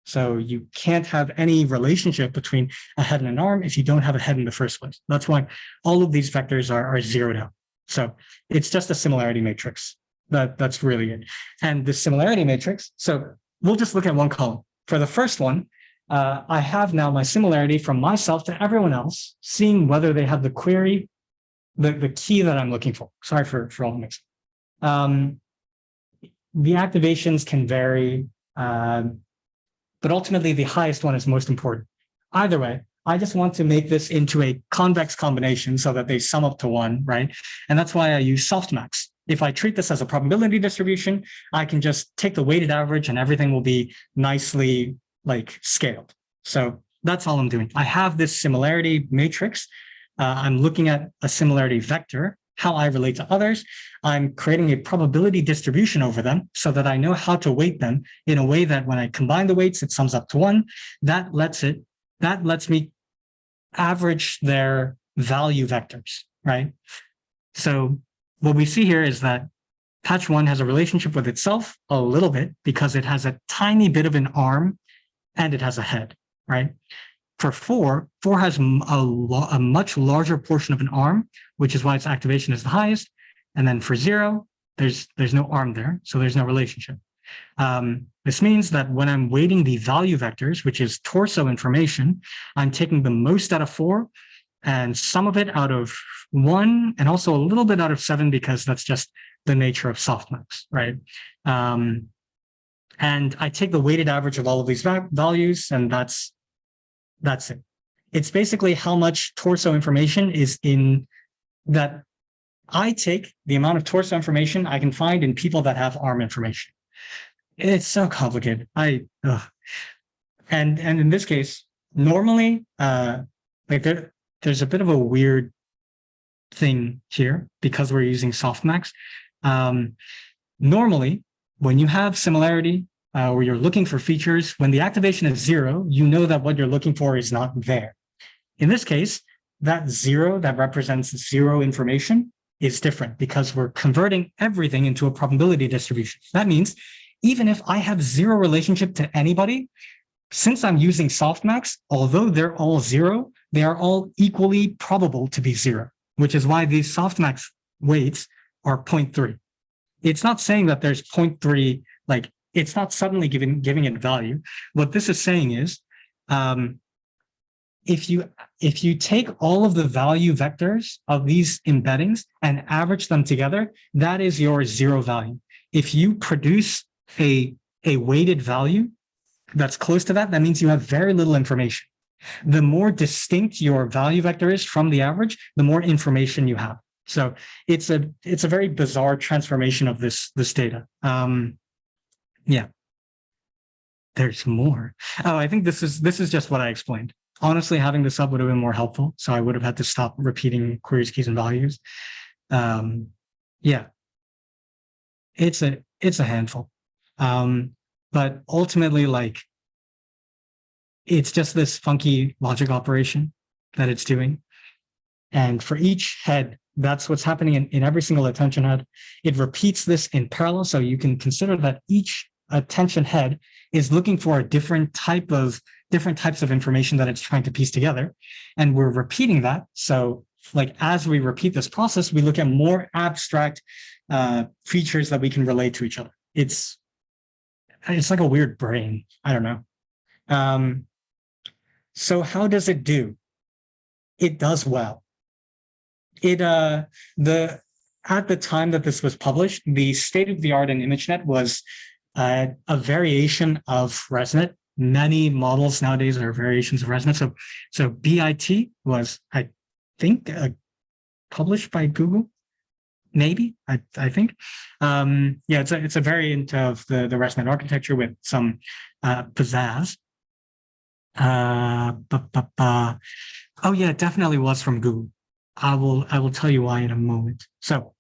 Speaker 1: So you can't have any relationship between a head and an arm if you don't have a head in the first place. That's why all of these vectors are zeroed out. So it's just a similarity matrix. That's really it. And the similarity matrix, so we'll just look at one column. For the first one, I have now my similarity from myself to everyone else, seeing whether they have the query, the key that I'm looking for. Sorry for all the mix. The activations can vary, but ultimately the highest one is most important. Either way, I just want to make this into a convex combination so that they sum up to 1, right? And that's why I use softmax. If I treat this as a probability distribution, I can just take the weighted average and everything will be nicely scaled. So that's all I'm doing. I have this similarity matrix. I'm looking at a similarity vector, how I relate to others. I'm creating a probability distribution over them so that I know how to weight them in a way that when I combine the weights, it sums up to 1. That lets me average their value vectors, right? So what we see here is that patch 1 has a relationship with itself a little bit because it has a tiny bit of an arm and it has a head, right? For 4 has a much larger portion of an arm, which is why its activation is the highest. And then for 0, there's no arm there, so there's no relationship. This means that when I'm weighting the value vectors, which is torso information, I'm taking the most out of 4 and some of it out of 1 and also a little bit out of 7 because that's just the nature of softmax, right? And I take the weighted average of all of these values, and that's it. It's basically how much torso information is in that. I take the amount of torso information I can find in people that have arm information. It's so complicated. And in this case, normally, there's a bit of a weird thing here because we're using softmax. Normally, when you have similarity, where you're looking for features, when the activation is 0, you know that what you're looking for is not there. In this case, that 0 that represents 0 information is different because we're converting everything into a probability distribution. That means even if I have 0 relationship to anybody, since I'm using softmax, although they're all 0, they are all equally probable to be 0, which is why these softmax weights are 0.3. It's not saying that there's 0.3, it's not suddenly giving it value. What this is saying is, if you take all of the value vectors of these embeddings and average them together, that is your 0 value. If you produce a weighted value that's close to that, that means you have very little information. The more distinct your value vector is from the average, the more information you have. So it's a very bizarre transformation of this data. Yeah. There's more. Oh, I think this is just what I explained. Honestly, having this up would have been more helpful. So I would have had to stop repeating queries, keys, and values. Yeah, it's a handful. But ultimately, it's just this funky logic operation that it's doing. And for each head, that's what's happening in every single attention head. It repeats this in parallel. So you can consider that each attention head is looking for a different types of information that it's trying to piece together, and we're repeating that. So like as we repeat this process, we look at more abstract features that we can relate to each other. It's like a weird brain. I don't know. So how does it do? It does well. It the At the time that this was published, the state of the art in ImageNet was a variation of ResNet. Many models nowadays are variations of ResNet. So BIT was, I think, published by Google. Maybe I think, yeah, it's a variant of the ResNet architecture with some pizzazz. Oh yeah, it definitely was from Google. I will tell you why in a moment. So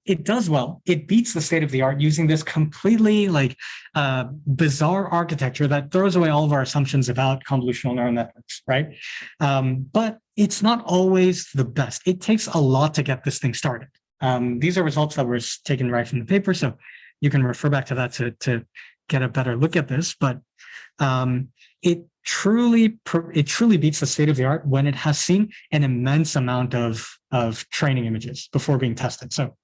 Speaker 1: it does well. It beats the state of the art using this completely like bizarre architecture that throws away all of our assumptions about convolutional neural networks, right? But it's not always the best. It takes a lot to get this thing started. These are results that were taken right from the paper, so you can refer back to that to get a better look at this. But it truly beats the state of the art when it has seen an immense amount of training images before being tested. So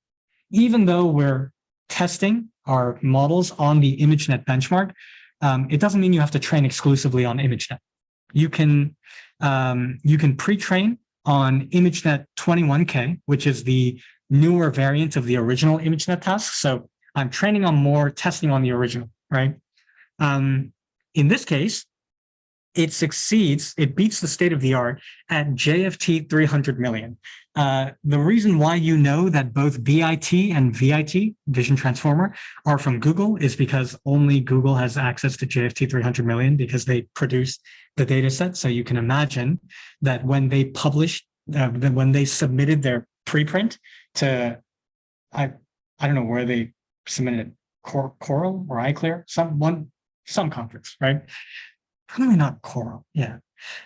Speaker 1: even though we're testing our models on the ImageNet benchmark, it doesn't mean you have to train exclusively on ImageNet. You can pre-train on ImageNet 21K, which is the newer variant of the original ImageNet task. So I'm training on more, testing on the original, right? In this case, it beats the state of the art at JFT 300 million. The reason why you know that both BIT and VIT, Vision Transformer, are from Google is because only Google has access to JFT 300 million because they produced the data set. So you can imagine that when they published, when they submitted their preprint to, I don't know where they submitted it, Coral or iClear, some conference, right? Probably not Coral. Yeah.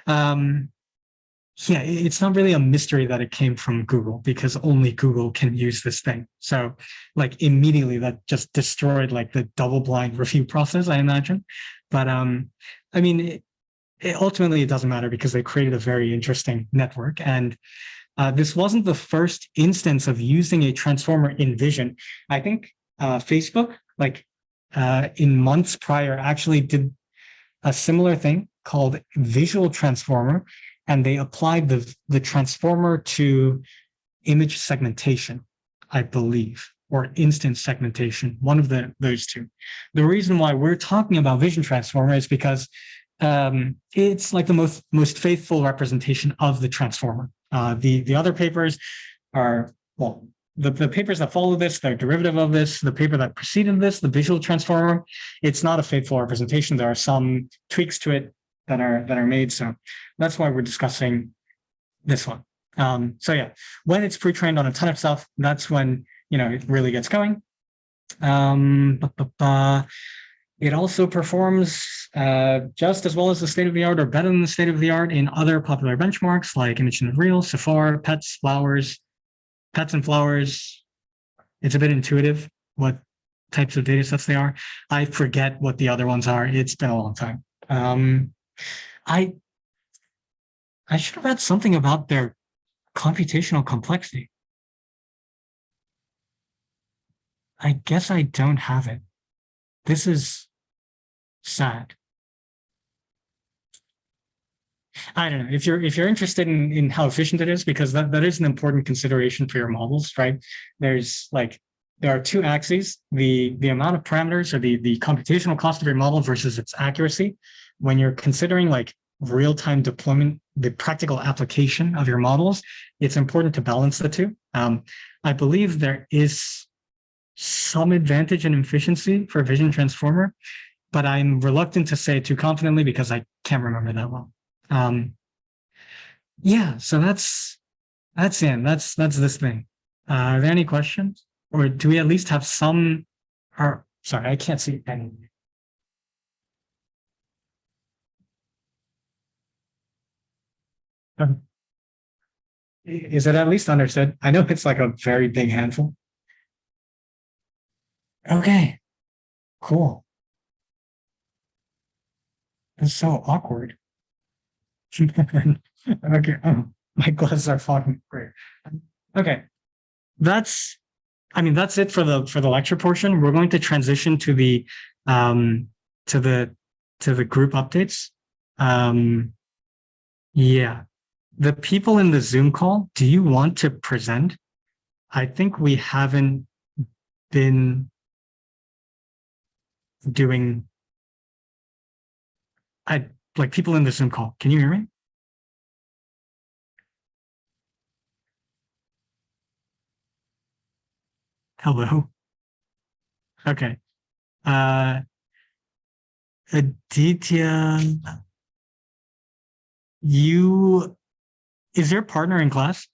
Speaker 1: Yeah, it's not really a mystery that it came from Google because only Google can use this thing. So like immediately that just destroyed like the double blind review process, I imagine. But I mean, ultimately it doesn't matter because they created a very interesting network. And this wasn't the first instance of using a transformer in vision. I think Facebook, like in months prior, actually did a similar thing called visual transformer, and they applied the transformer to image segmentation, I believe, or instance segmentation, one of those two. The reason why we're talking about vision transformer is because it's like the most faithful representation of the transformer. The other papers are, well, the papers that follow this, they're derivative of this. The paper that preceded this, the visual transformer, it's not a faithful representation. There are some tweaks to it that are made. So that's why we're discussing this one. So yeah, when it's pre-trained on a ton of stuff, that's when it really gets going. It also performs just as well as the state of the art, or better than the state of the art, in other popular benchmarks like ImageNet Real, Sephora, Pets and Flowers. It's a bit intuitive what types of data sets they are. I forget what the other ones are. It's been a long time. I should have had something about their computational complexity. I guess I don't have it. This is sad. I don't know if you're interested in how efficient it is, because that is an important consideration for your models, right? There are two axes: the amount of parameters, or the computational cost of your model versus its accuracy. When you're considering like real-time deployment, the practical application of your models, it's important to balance the two. I believe there is some advantage in efficiency for Vision Transformer, but I'm reluctant to say it too confidently because I can't remember that well. Yeah, so that's it. That's this thing. Are there any questions, or do we at least have some? Or sorry, I can't see any. Is it at least understood? I know it's like a very big handful. Okay, cool. It's so awkward. Okay. Oh, my gloves are fogging. Great. Okay. That's that's it for the lecture portion. We're going to transition to the um to the to the group updates. Um yeah. The people in the Zoom call, do you want to present? I think we haven't been doing I like people in the Zoom call. Can you hear me? Hello. Okay. Uh Aditya, you is your partner in class?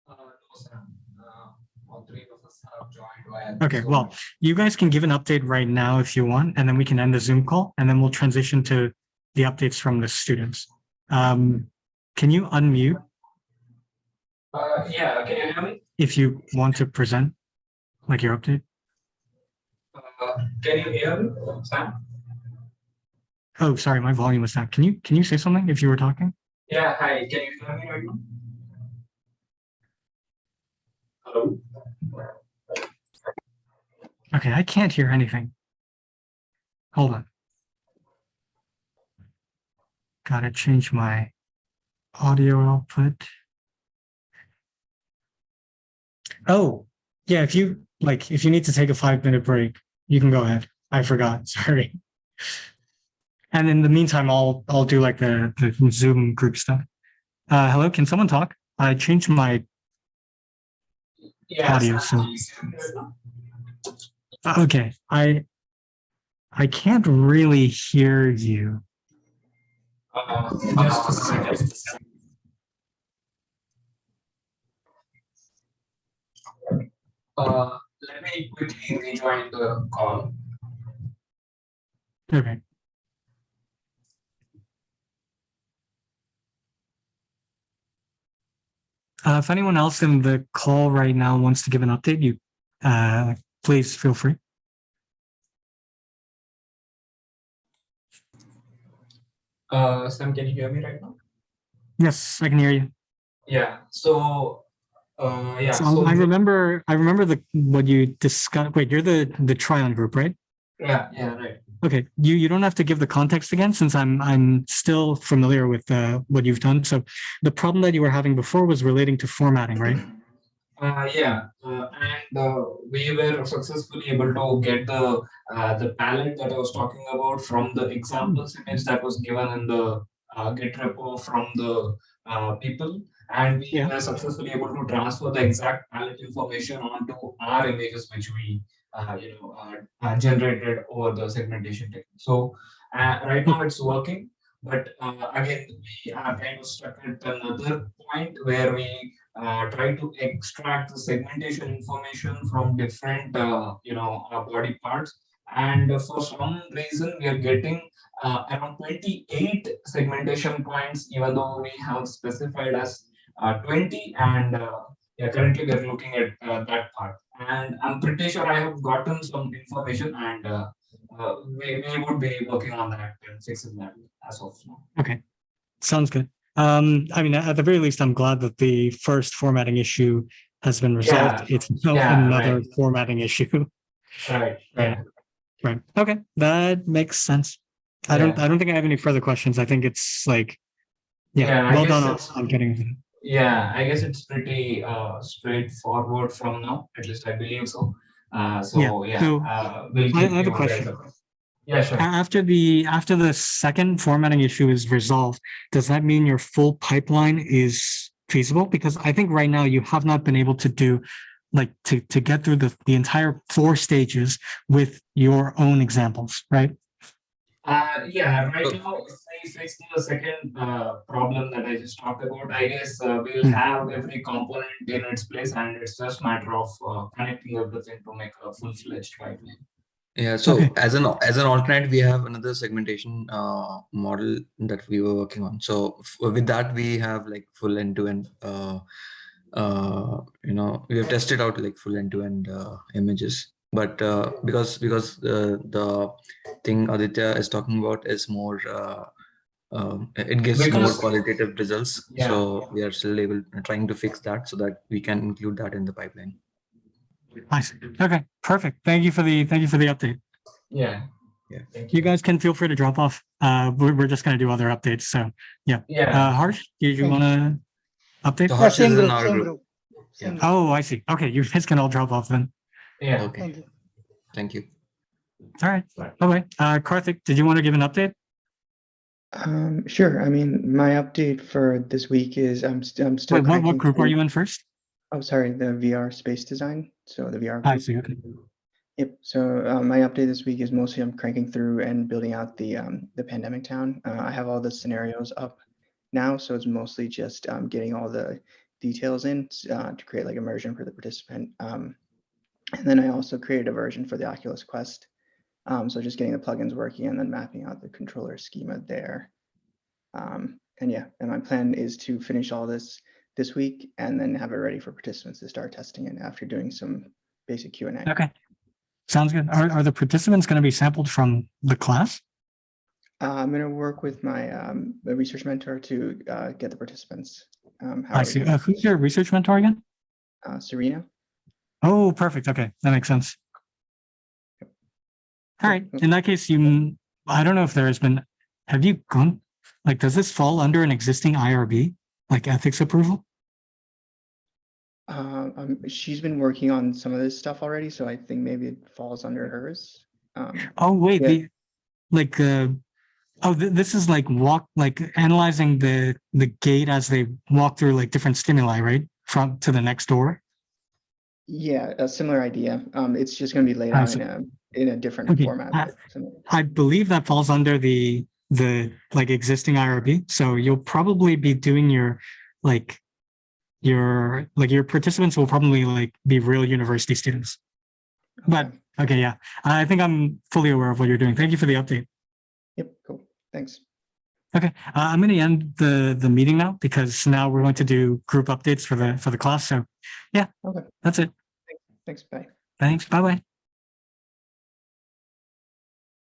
Speaker 2: No, Sam. All three of us have joined via
Speaker 1: Okay,
Speaker 2: Zoom.
Speaker 1: well, you guys can give an update right now if you want, and then we can end the Zoom call, and then we'll transition to the updates from the students. Can you unmute
Speaker 2: Yeah, can you hear me?
Speaker 1: if you want to present like your update?
Speaker 2: Can you hear me, Sam?
Speaker 1: Oh, sorry, my volume was down. Can you say something if you were talking?
Speaker 2: Yeah, hi. Can you hear me right now? Hello?
Speaker 1: Okay, I can't hear anything. Hold on. Gotta change my audio output. Oh, yeah, if you need to take a 5 minute break, you can go ahead. I forgot. Sorry. And in the meantime, I'll do like the Zoom group stuff. Hello, can someone talk? I changed my
Speaker 2: Yeah,
Speaker 1: audio,
Speaker 2: Sam,
Speaker 1: so
Speaker 2: can you hear me right now?
Speaker 1: okay. I can't really hear you.
Speaker 2: Just a second. Let me quickly rejoin the call.
Speaker 1: Okay. If anyone else in the call right now wants to give an update, you please feel free.
Speaker 2: Sam, can you hear me right now?
Speaker 1: Yes, I can hear you.
Speaker 2: Yeah. So, yeah.
Speaker 1: So I remember the what you discussed. Wait, you're the Tryon group, right?
Speaker 2: Yeah, right.
Speaker 1: Okay, you don't have to give the context again since I'm still familiar with what you've done. So the problem that you were having before was relating to formatting, right?
Speaker 2: Yeah, and we were successfully able to get the palette that I was talking about from the examples image that was given in the Git repo from the people, and we
Speaker 1: Yeah.
Speaker 2: were successfully able to transfer the exact palette information onto our images, which we generated over the segmentation technique. So right now it's working, but again we are kind of stuck at another point where we try to extract the segmentation information from different body parts, and for some reason we are getting around 28 segmentation points even though we have specified as 20, and yeah, currently we are looking at that part, and I'm pretty sure I have gotten some information, and we would be working on that and fixing that as of now.
Speaker 1: Okay. Sounds good. At the very least, I'm glad that the first formatting issue has been resolved.
Speaker 2: Yeah,
Speaker 1: It's now
Speaker 2: yeah,
Speaker 1: another
Speaker 2: right,
Speaker 1: formatting issue.
Speaker 2: right,
Speaker 1: Right.
Speaker 2: yeah,
Speaker 1: Right. Okay. That makes sense. I don't
Speaker 2: yeah.
Speaker 1: I don't think I have any further questions. I think it's like, yeah,
Speaker 2: Yeah, I
Speaker 1: well
Speaker 2: guess
Speaker 1: done
Speaker 2: it's
Speaker 1: on getting it.
Speaker 2: yeah, I guess it's pretty straightforward from now. At least I believe so.
Speaker 1: Yeah.
Speaker 2: So yeah,
Speaker 1: So
Speaker 2: we'll
Speaker 1: I
Speaker 2: keep
Speaker 1: have a
Speaker 2: you guys
Speaker 1: question.
Speaker 2: up. Yeah, sure.
Speaker 1: After the second formatting issue is resolved, does that mean your full pipeline is feasible? Because I think right now you have not been able to do like to get through the entire 4 stages with your own examples, right?
Speaker 2: Yeah, right now, if we fix the second problem that I just talked about, I guess we'll
Speaker 1: Hmm.
Speaker 2: have every component in its place, and it's just matter of connecting everything to make a full-fledged pipeline.
Speaker 3: Yeah,
Speaker 1: Okay.
Speaker 3: so as an alternate, we have another segmentation model that we were working on. So with that, we have like full end-to-end. We have tested out like full end-to-end images. but because the thing Aditya is talking about is more it gives more
Speaker 2: Because
Speaker 3: qualitative results.
Speaker 2: yeah,
Speaker 3: So we are still trying to fix that so that we can include that in the pipeline.
Speaker 1: I see. Okay, perfect. Thank you for the update.
Speaker 2: yeah,
Speaker 3: Yeah.
Speaker 2: thank
Speaker 1: You guys can feel free to drop off. We're just going to do other updates. So yeah.
Speaker 2: Yeah,
Speaker 1: Harsh, did you
Speaker 4: Thank
Speaker 1: want to update?
Speaker 3: So
Speaker 4: Yeah,
Speaker 3: Harsh is
Speaker 4: same
Speaker 3: in
Speaker 4: group,
Speaker 3: our
Speaker 4: same
Speaker 3: group.
Speaker 4: group. Same
Speaker 3: Yeah.
Speaker 4: group.
Speaker 1: Oh, I see. Okay, you guys can all drop off then.
Speaker 2: yeah.
Speaker 3: Okay.
Speaker 4: Thank you.
Speaker 3: Thank you.
Speaker 1: All right. Bye-bye. Karthik, did you want to give an update?
Speaker 5: Sure. I mean, my update for this week is I'm still
Speaker 1: Wait, what
Speaker 5: cranking
Speaker 1: group are
Speaker 5: through-
Speaker 1: you in first?
Speaker 5: Oh, sorry, the VR space design. So the VR
Speaker 1: I
Speaker 5: group.
Speaker 1: see. Okay.
Speaker 5: Yep. So my update this week is mostly I'm cranking through and building out the pandemic town. I have all the scenarios up now, so it's mostly just getting all the details in to create like immersion for the participant. And then I also created a version for the Oculus Quest. So just getting the plugins working and then mapping out the controller schema there. And yeah, and my plan is to finish all this week and then have it ready for participants to start testing it after doing some basic Q&A.
Speaker 1: Okay. Sounds good. Are the participants going to be sampled from the class?
Speaker 5: I'm going to work with my the research mentor to get the participants. How
Speaker 1: I
Speaker 5: are we
Speaker 1: see.
Speaker 5: doing?
Speaker 1: Who's your research mentor again?
Speaker 5: Serena.
Speaker 1: Oh, perfect. Okay, that makes sense. All right. In that case, I don't know if there has been, have you gone, like, does this fall under an existing IRB, like ethics approval?
Speaker 5: She's been working on some of this stuff already, so I think maybe it falls under hers.
Speaker 1: Oh, wait,
Speaker 5: yeah.
Speaker 1: this is like analyzing the gate as they walk through like different stimuli, right? From to the next door.
Speaker 5: Yeah, a similar idea. It's just going to be laid
Speaker 1: I
Speaker 5: out
Speaker 1: see.
Speaker 5: in a different
Speaker 1: Okay.
Speaker 5: format. but similar.
Speaker 1: I believe that falls under the like existing IRB. So you'll probably be doing your participants will probably like be real university students. But
Speaker 5: Okay.
Speaker 1: okay, yeah. I think I'm fully aware of what you're doing. Thank you for the update.
Speaker 5: Yep, cool. Thanks.
Speaker 1: Okay. I'm going to end the meeting now because now we're going to do group updates for the class. So yeah,
Speaker 5: Okay.
Speaker 1: that's it.
Speaker 5: Thanks. Bye.
Speaker 1: Thanks. Bye-bye.